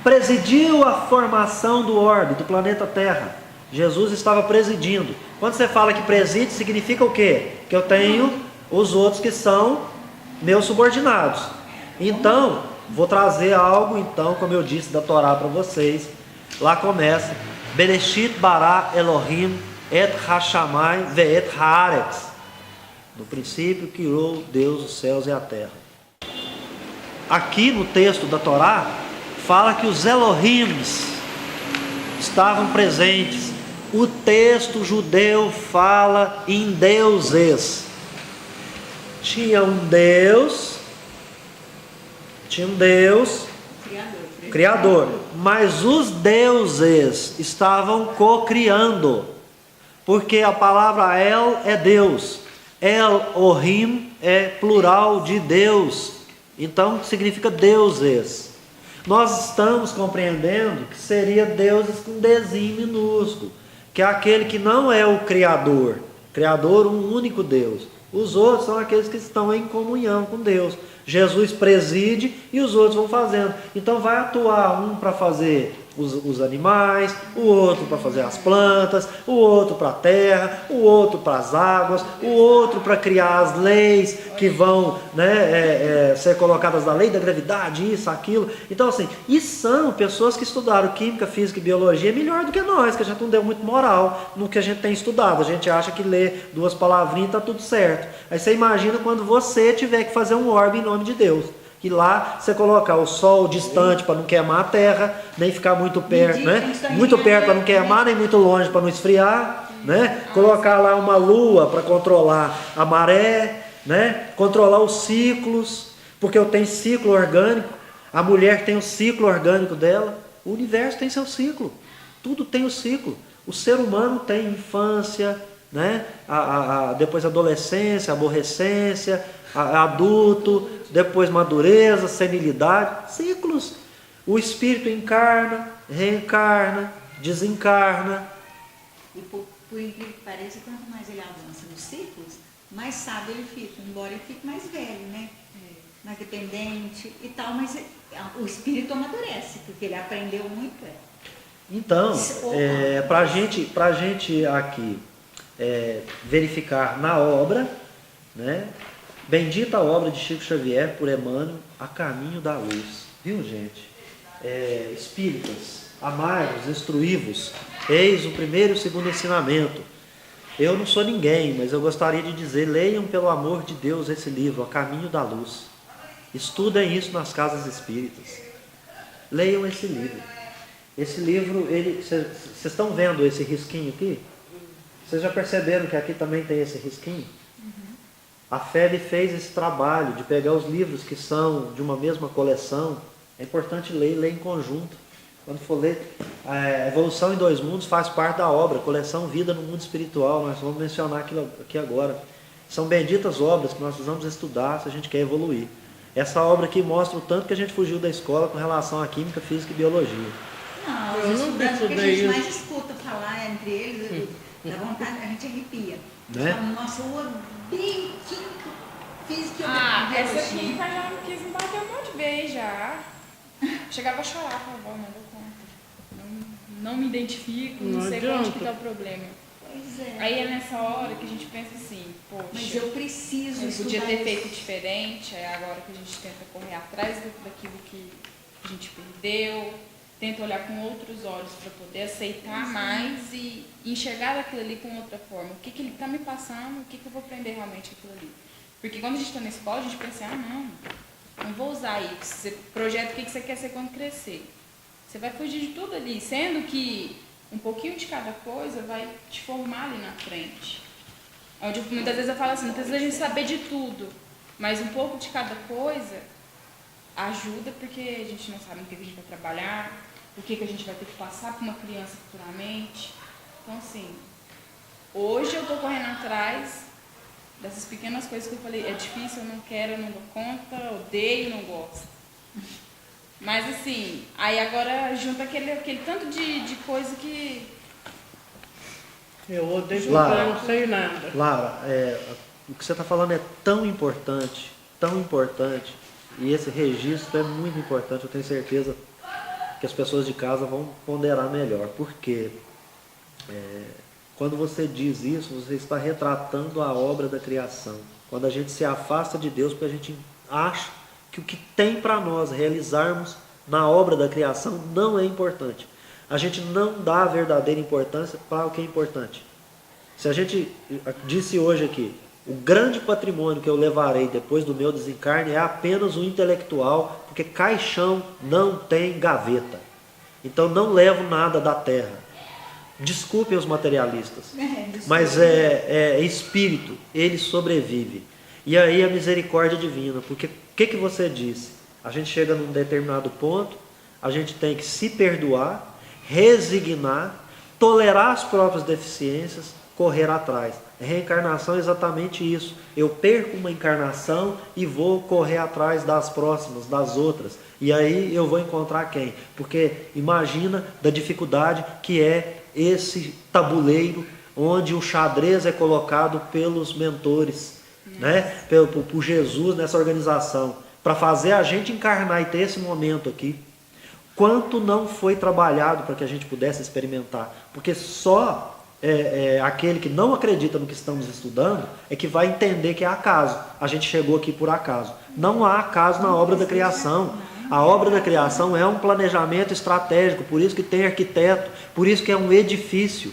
presidiu a formação do orbe, do planeta Terra. Jesus estava presidindo. Quando você fala que preside, significa o quê? Que eu tenho os outros que são meus subordinados. Então, vou trazer algo, então, como eu disse, da Torá para vocês. Lá começa: Bereshit bara Elohim et hashamai ve'et haaretz. No princípio criou Deus os céus e a terra. Aqui no texto da Torá, fala que os Elohims estavam presentes. O texto judeu fala em deuses. Tinha um Deus, Criador, mas os deuses estavam co-criando, porque a palavra El é Deus, Elohim é plural de Deus, então significa deuses. Nós estamos compreendendo que seria deuses com Dzinho minúsculo, que é aquele que não é o Criador, um único Deus. Os outros são aqueles que estão em comunhão com Deus. Jesus preside e os outros vão fazendo. Então vai atuar um para fazer os animais, o outro para fazer as plantas, o outro para a terra, o outro para as águas, o outro para criar as leis que vão ser colocadas na lei da gravidade, isso, aquilo. Então assim, e são pessoas que estudaram química, física e biologia melhor do que nós, que a gente não deu muito moral no que a gente tem estudado. A gente acha que ler 2 palavrinhas está tudo certo. Aí você imagina quando você tiver que fazer um orbe em nome de Deus. E lá você colocar o sol distante para não queimar a terra, nem ficar muito perto, muito perto para não queimar, nem muito longe para não esfriar, Colocar lá uma lua para controlar a maré, Controlar os ciclos, porque eu tenho ciclo orgânico, a mulher tem o ciclo orgânico dela, o universo tem seu ciclo, tudo tem o ciclo. O ser humano tem infância, depois adolescência, aborrecência, adulto, depois madureza, senilidade, ciclos. O espírito encarna, reencarna, desencarna. E por incrível que pareça, quanto mais ele avança nos ciclos, mais sábio ele fica, embora ele fique mais velho, mais dependente e tal, mas o espírito amadurece, porque ele aprendeu muito. Então, para a gente aqui verificar na obra, né? Bendita a obra de Chico Xavier por Emmanuel, A Caminho da Luz. Viu, gente? Espíritas, amai-vos, instruí-vos, eis o primeiro e o segundo ensinamento. Eu não sou ninguém, mas eu gostaria de dizer, leiam pelo amor de Deus esse livro, A Caminho da Luz. Estudem isso nas casas espíritas. Leiam esse livro. Esse livro, vocês estão vendo esse risquinho aqui? Vocês já perceberam que aqui também tem esse risquinho? A FEB fez esse trabalho de pegar os livros que são de uma mesma coleção. É importante ler em conjunto. Quando for ler, a Evolução em Dois Mundos faz parte da obra, coleção Vida no Mundo Espiritual. Nós vamos mencionar aquilo aqui agora. São benditas obras que nós precisamos estudar se a gente quer evoluir. Essa obra aqui mostra o tanto que a gente fugiu da escola com relação à química, física e biologia. Não, Eu os nunca estudantes, o que a estudei gente isso. mais escuta falar entre eles, dá vontade, a gente arrepia. Né? Fala, nossa, eu odeio química, física e Essa biologia. aqui já me quis me bater um monte de vez já. Chegava a chorar, falava, não dou conta. Não me identifico, não Não sei adianta. onde que tá o problema. Pois é. Aí é nessa hora que a gente pensa assim, poxa, Mas eu preciso eu estudar podia ter isso. feito diferente, é agora que a gente tenta correr atrás daquilo que a gente perdeu, tenta olhar com outros olhos para poder aceitar mais e enxergar aquilo ali com outra forma. O que ele está me passando, o que eu vou aprender realmente com aquilo ali. Porque quando a gente está na escola, a gente pensa, não vou usar isso. Você projeta o que você quer ser quando crescer. Você vai fugir de tudo ali, sendo que um pouquinho de cada coisa vai te formar ali na frente. Onde muitas vezes eu falo assim, não precisa a gente saber de tudo, mas um pouco de cada coisa ajuda, porque a gente não sabe o que a gente vai trabalhar, o que a gente vai ter que passar para uma criança futuramente. Então, assim, hoje eu estou correndo atrás dessas pequenas coisas que eu falei, é difícil, eu não quero, eu não dou conta, odeio, não gosto. Mas assim, aí agora junta aquele tanto de coisa que... Eu odeio porque Lara. eu não sei nada. Lara, o que você está falando é tão importante, e esse registro é muito importante, eu tenho certeza que as pessoas de casa vão ponderar melhor, porque quando você diz isso, você está retratando a obra da criação. Quando a gente se afasta de Deus, porque a gente acha que o que tem para nós realizarmos na obra da criação não é importante. A gente não dá a verdadeira importância para o que é importante. Se a gente disse hoje aqui, o grande patrimônio que eu levarei depois do meu desencarne é apenas o intelectual, porque caixão não tem gaveta. Então não levo nada da terra. Desculpem os materialistas, mas é espírito, ele sobrevive. E aí a misericórdia divina, porque o que você disse? A gente chega num determinado ponto, a gente tem que se perdoar, resignar, tolerar as próprias deficiências, correr atrás. Reencarnação é exatamente isso. Eu perco uma encarnação e vou correr atrás das próximas, das outras. E aí eu vou encontrar quem? Porque imagina da dificuldade que é esse tabuleiro onde o xadrez é colocado pelos mentores, né? por Jesus nessa organização, para fazer a gente encarnar e ter esse momento aqui. Quanto não foi trabalhado para que a gente pudesse experimentar? Porque só aquele que não acredita no que estamos estudando é que vai entender que é acaso. A gente chegou aqui por acaso. Não há acaso na obra da criação. A obra da criação é um planejamento estratégico, por isso que tem arquiteto, por isso que é um edifício.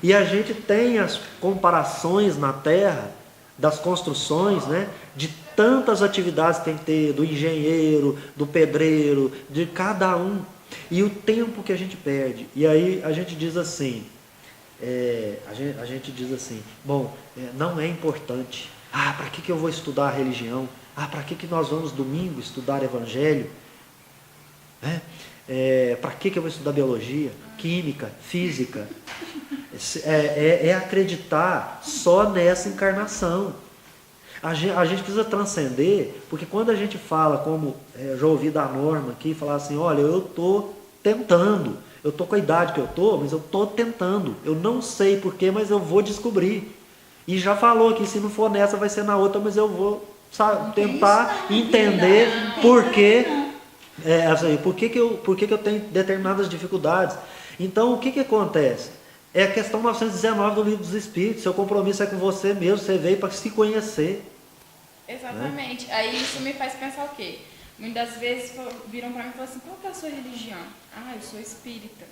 E a gente tem as comparações na Terra, das construções, né, de tantas atividades que tem que ter, do engenheiro, do pedreiro, de cada um. E o tempo que a gente perde. E aí a gente diz assim, bom, não é importante. Para que eu vou estudar a religião? Para que nós vamos domingo estudar evangelho? Para que eu vou estudar biologia, química, física? É acreditar só nessa encarnação. A gente precisa transcender, porque quando a gente fala, como já ouvi da Norma aqui, falar assim, olha, eu estou tentando, eu estou com a idade que eu estou, mas eu estou tentando, eu não sei porquê, mas eu vou descobrir. E já falou que se não for nessa, vai ser na outra, mas eu vou tentar entender por que eu tenho determinadas dificuldades. Então, o que acontece? É a questão 919 do Livro dos Espíritos. Seu compromisso é com você mesmo, você veio para se conhecer. Exatamente. Aí isso me faz pensar o quê? Muitas vezes viram para mim e falam assim, qual que é a sua religião? Ah, eu sou espírita.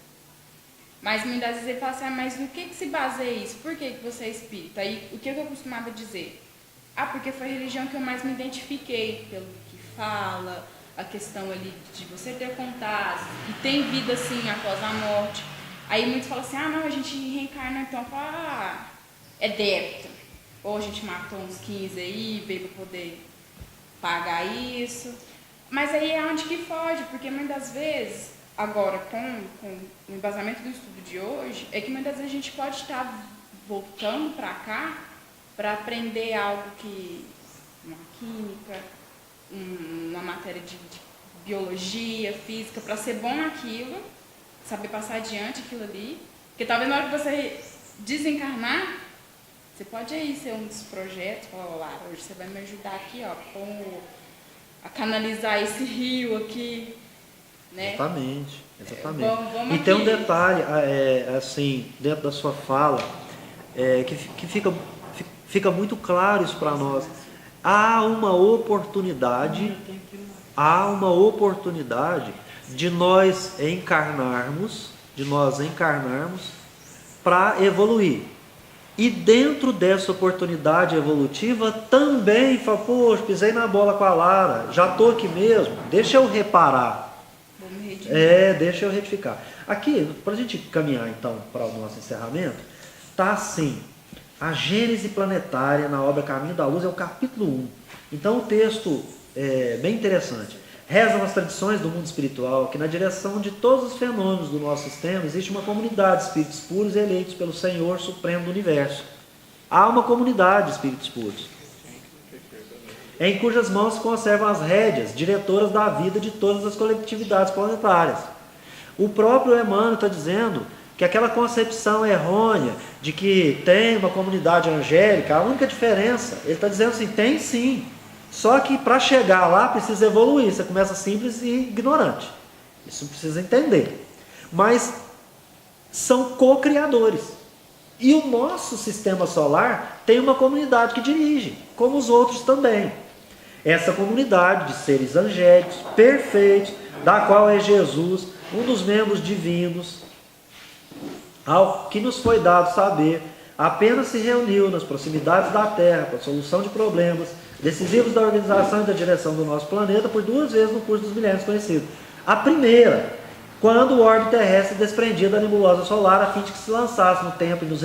Mas muitas vezes ele fala assim, mas no que se baseia isso? Por que você é espírita? Aí o que eu costumava dizer? Ah, porque foi a religião que eu mais me identifiquei, pelo que fala, a questão ali de você ter contato, e tem vida assim após a morte. Aí muitos falam assim, ah não, a gente reencarna então para é débito. Ou a gente matou uns 15 aí, veio para poder pagar isso. Mas aí é onde que foge, porque muitas vezes, agora com o embasamento do estudo de hoje, é que muitas vezes a gente pode estar voltando para cá para aprender algo que, uma química, uma matéria de biologia, física, para ser bom naquilo, saber passar adiante aquilo ali. Porque talvez na hora que você desencarnar, você pode aí ser um dos projetos, falar, lá, hoje você vai me ajudar aqui, ó, a canalizar esse rio aqui, né? Exatamente. Vamos e tem um aqui. detalhe, assim, dentro da sua fala, que fica muito claro isso para nós. Há uma oportunidade de nós encarnarmos para evoluir. E dentro dessa oportunidade evolutiva também fala, poxa, pisei na bola com a Lara, já estou aqui mesmo, deixa eu reparar. Deixa eu retificar. Aqui, para a gente caminhar então para o nosso encerramento, está assim, a Gênese planetária na obra Caminho da Luz é o capítulo 1. Então o texto é bem interessante. Rezam as tradições do mundo espiritual que na direção de todos os fenômenos do nosso sistema existe uma comunidade de espíritos puros eleitos pelo Senhor Supremo do Universo. Há uma comunidade de espíritos puros, em cujas mãos se conservam as rédeas diretoras da vida de todas as coletividades planetárias. O próprio Emmanuel está dizendo que aquela concepção errônea de que tem uma comunidade angélica, a única diferença, ele está dizendo assim, tem sim. Só que para chegar lá precisa evoluir. Você começa simples e ignorante. Isso precisa entender. Mas são co-criadores. E o nosso sistema solar tem uma comunidade que dirige, como os outros também. Essa comunidade de seres angélicos, perfeitos, da qual é Jesus, um dos membros divinos, ao que nos foi dado saber, apenas se reuniu nas proximidades da Terra para a solução de problemas decisivos da organização e da direção do nosso planeta por 2 vezes no curso dos milênios conhecido. A primeira, quando o orbe terrestre desprendia da nebulosa solar a fim de que se lançasse no tempo e no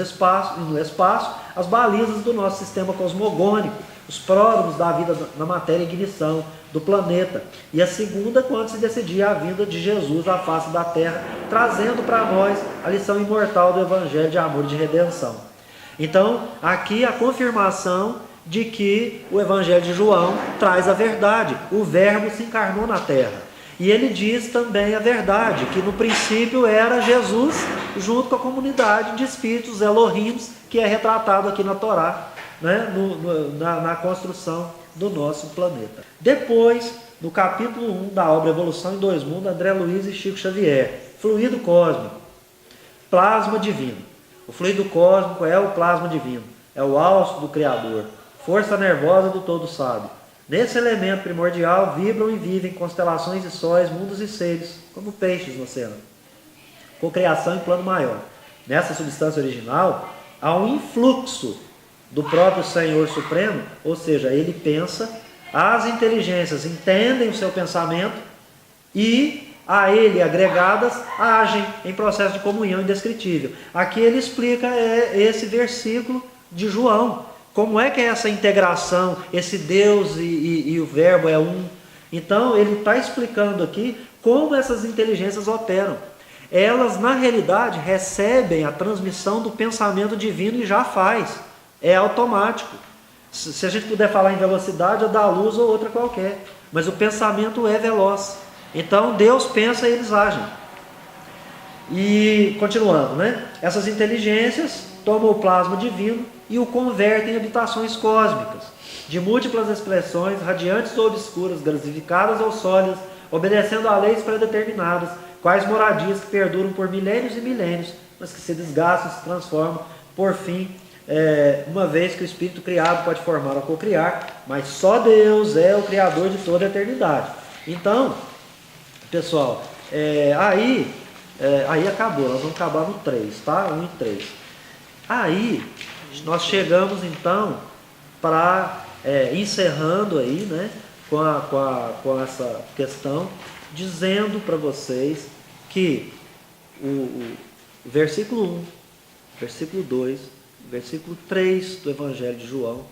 espaço as balizas do nosso sistema cosmogônico, os pródromos da vida na matéria e ignição do planeta. E a segunda, quando se decidia a vinda de Jesus à face da Terra, trazendo para nós a lição imortal do Evangelho de amor e de redenção. Então, aqui a confirmação de que o Evangelho de João traz a verdade. O Verbo se encarnou na Terra. E ele diz também a verdade, que no princípio era Jesus, junto com a comunidade de espíritos Elohims, que é retratado aqui na Torá, né, na construção do nosso planeta. Depois, no capítulo 1 da obra Evolução em 2 Mundos, André Luiz e Chico Xavier, fluido cósmico, plasma divino. O fluido cósmico é o plasma divino, é o hálito do Criador, força nervosa do todo sábio. Nesse elemento primordial vibram e vivem constelações e sóis, mundos e seres, como peixes no oceano. Cocriação em plano maior. Nessa substância original, há um influxo do próprio Senhor Supremo, ou seja, ele pensa, as inteligências entendem o seu pensamento e a ele agregadas agem em processo de comunhão indescritível. Aqui ele explica esse versículo de João. Como é que é essa integração, esse Deus e o Verbo é um? Então, ele está explicando aqui como essas inteligências operam. Elas, na realidade, recebem a transmissão do pensamento divino e já faz. É automático. Se a gente puder falar em velocidade, é da luz ou outra qualquer. Mas o pensamento é veloz. Então, Deus pensa e eles agem. E, continuando, né? Essas inteligências tomam o plasma divino e o convertem em habitações cósmicas, de múltiplas expressões, radiantes ou obscuras, gasificadas ou sólidas, obedecendo a leis predeterminadas, quais moradias que perduram por milênios e milênios mas que se desgastam, se transformam, por fim, uma vez que o espírito criado pode formar ou cocriar, mas só Deus é o criador de toda a eternidade. Então, pessoal, aí acabou, nós vamos acabar no 3, tá? 1 e 3. Aí, nós chegamos então para, encerrando aí, né, com essa questão, dizendo para vocês que o versículo 1, versículo 2, versículo 3 do Evangelho de João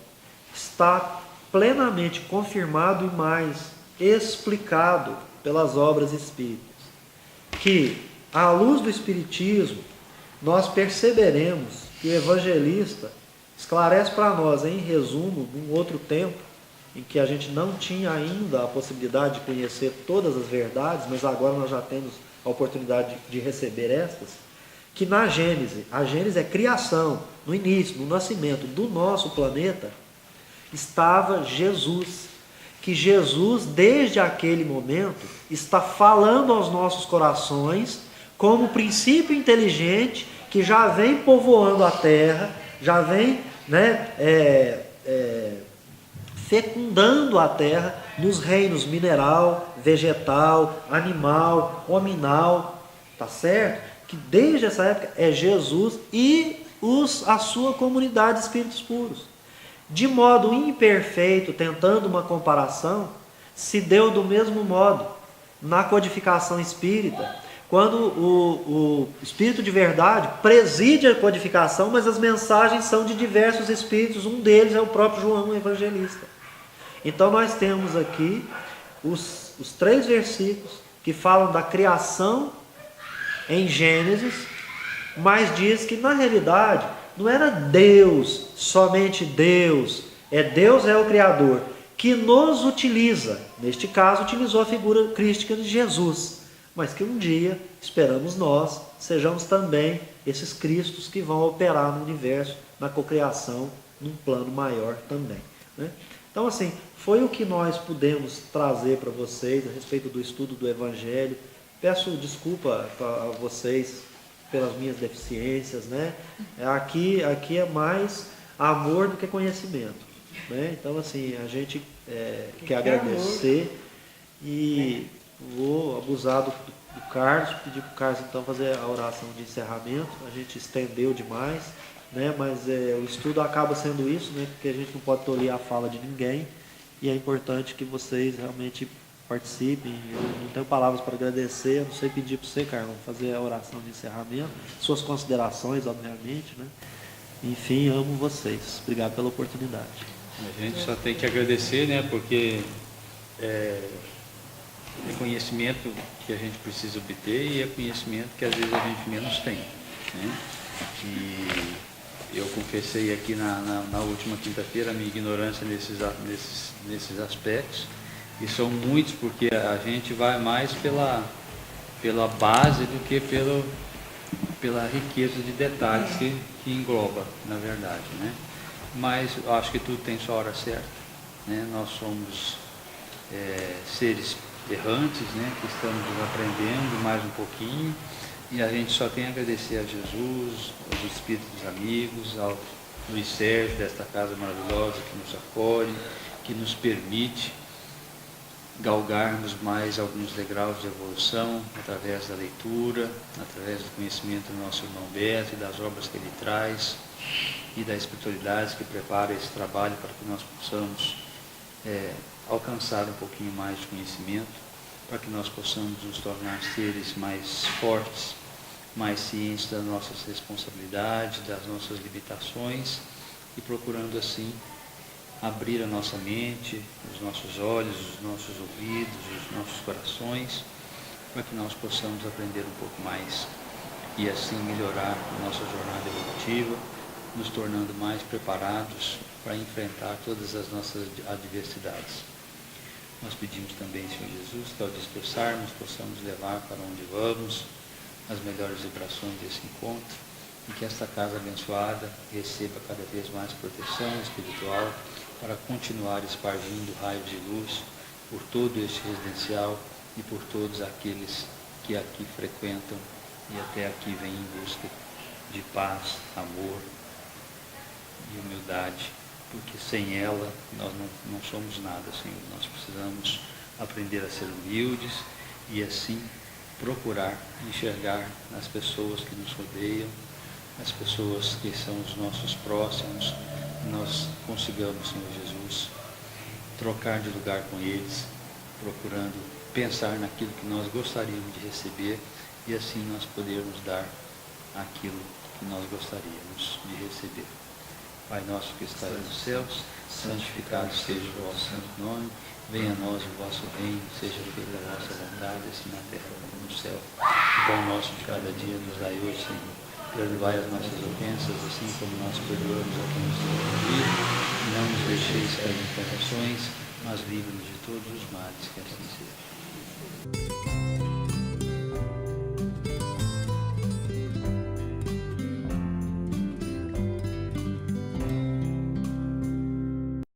está plenamente confirmado e mais explicado pelas obras espíritas, que à luz do Espiritismo nós perceberemos que o evangelista esclarece para nós, em resumo, num outro tempo em que a gente não tinha ainda a possibilidade de conhecer todas as verdades, mas agora nós já temos a oportunidade de receber estas, que na Gênese, a Gênese é criação, no início, no nascimento do nosso planeta, estava Jesus, que Jesus, desde aquele momento, está falando aos nossos corações como princípio inteligente que já vem povoando a terra, já vem, fecundando a terra nos reinos mineral, vegetal, animal, hominal, tá certo? Que desde essa época é Jesus e a sua comunidade de espíritos puros. De modo imperfeito, tentando uma comparação, se deu do mesmo modo na codificação espírita, quando o Espírito de Verdade preside a codificação, mas as mensagens são de diversos espíritos, um deles é o próprio João, o evangelista. Então nós temos aqui os 3 versículos que falam da criação em Gênesis, mas diz que na realidade não era Deus, somente Deus, Deus é o Criador, que nos utiliza, neste caso utilizou a figura crística de Jesus, mas que um dia, esperamos nós, sejamos também esses Cristos que vão operar no universo, na cocriação, num plano maior também, né? Então assim, foi o que nós pudemos trazer para vocês a respeito do estudo do Evangelho. Peço desculpa a vocês pelas minhas deficiências, né? Aqui é mais amor do que conhecimento, né? Então assim, a gente quer agradecer e vou abusar do Carlos, pedir para o Carlos então fazer a oração de encerramento. A gente estendeu demais, né? Mas o estudo acaba sendo isso, né? Porque a gente não pode tolir a fala de ninguém e é importante que vocês realmente participem. Eu não tenho palavras para agradecer, eu não sei pedir para você, Carlos, fazer a oração de encerramento, suas considerações, obviamente, né? Enfim, amo vocês. Obrigado pela oportunidade. A gente só tem que agradecer, né? Porque é conhecimento que a gente precisa obter e é conhecimento que às vezes a gente menos tem, né? E eu confessei aqui na última quinta-feira a minha ignorância nesses aspectos, e são muitos, porque a gente vai mais pela base do que pela riqueza de detalhes que engloba, na verdade, né? Mas eu acho que tudo tem sua hora certa, né? Nós somos seres errantes, né? Que estamos aprendendo mais um pouquinho, e a gente só tem a agradecer a Jesus, aos espíritos amigos, ao Luiz Sérgio desta casa maravilhosa que nos acolhe, que nos permite galgarmos mais alguns degraus de evolução através da leitura, através do conhecimento do nosso irmão Beto e das obras que ele traz e da espiritualidade que prepara esse trabalho para que nós possamos alcançar um pouquinho mais de conhecimento, para que nós possamos nos tornar seres mais fortes, mais cientes das nossas responsabilidades, das nossas limitações, e procurando assim abrir a nossa mente, os nossos olhos, os nossos ouvidos, os nossos corações, para que nós possamos aprender um pouco mais e assim melhorar a nossa jornada evolutiva, nos tornando mais preparados para enfrentar todas as nossas adversidades. Nós pedimos também, Senhor Jesus, que ao dispersarmos possamos levar para onde vamos as melhores vibrações desse encontro, e que esta casa abençoada receba cada vez mais proteção espiritual para continuar espargindo raios de luz por todo este residencial e por todos aqueles que aqui frequentam e até aqui vêm em busca de paz, amor e humildade, porque sem ela nós não somos nada, Senhor. Nós precisamos aprender a ser humildes e assim procurar enxergar nas pessoas que nos rodeiam, as pessoas que são os nossos próximos, nós consigamos, Senhor Jesus, trocar de lugar com eles, procurando pensar naquilo que nós gostaríamos de receber e assim nós podermos dar aquilo que nós gostaríamos de receber. Pai nosso que estás nos céus, santificado seja o vosso santo nome, venha a nós o vosso reino, seja feita a vossa vontade, assim na terra como no céu. O pão nosso de cada dia nos dai hoje, Senhor. Perdoai as nossas ofensas, assim como nós perdoamos a quem nos tem ofendido. E não nos deixeis cair em tentações, mas livre-nos de todos os males, que assim seja.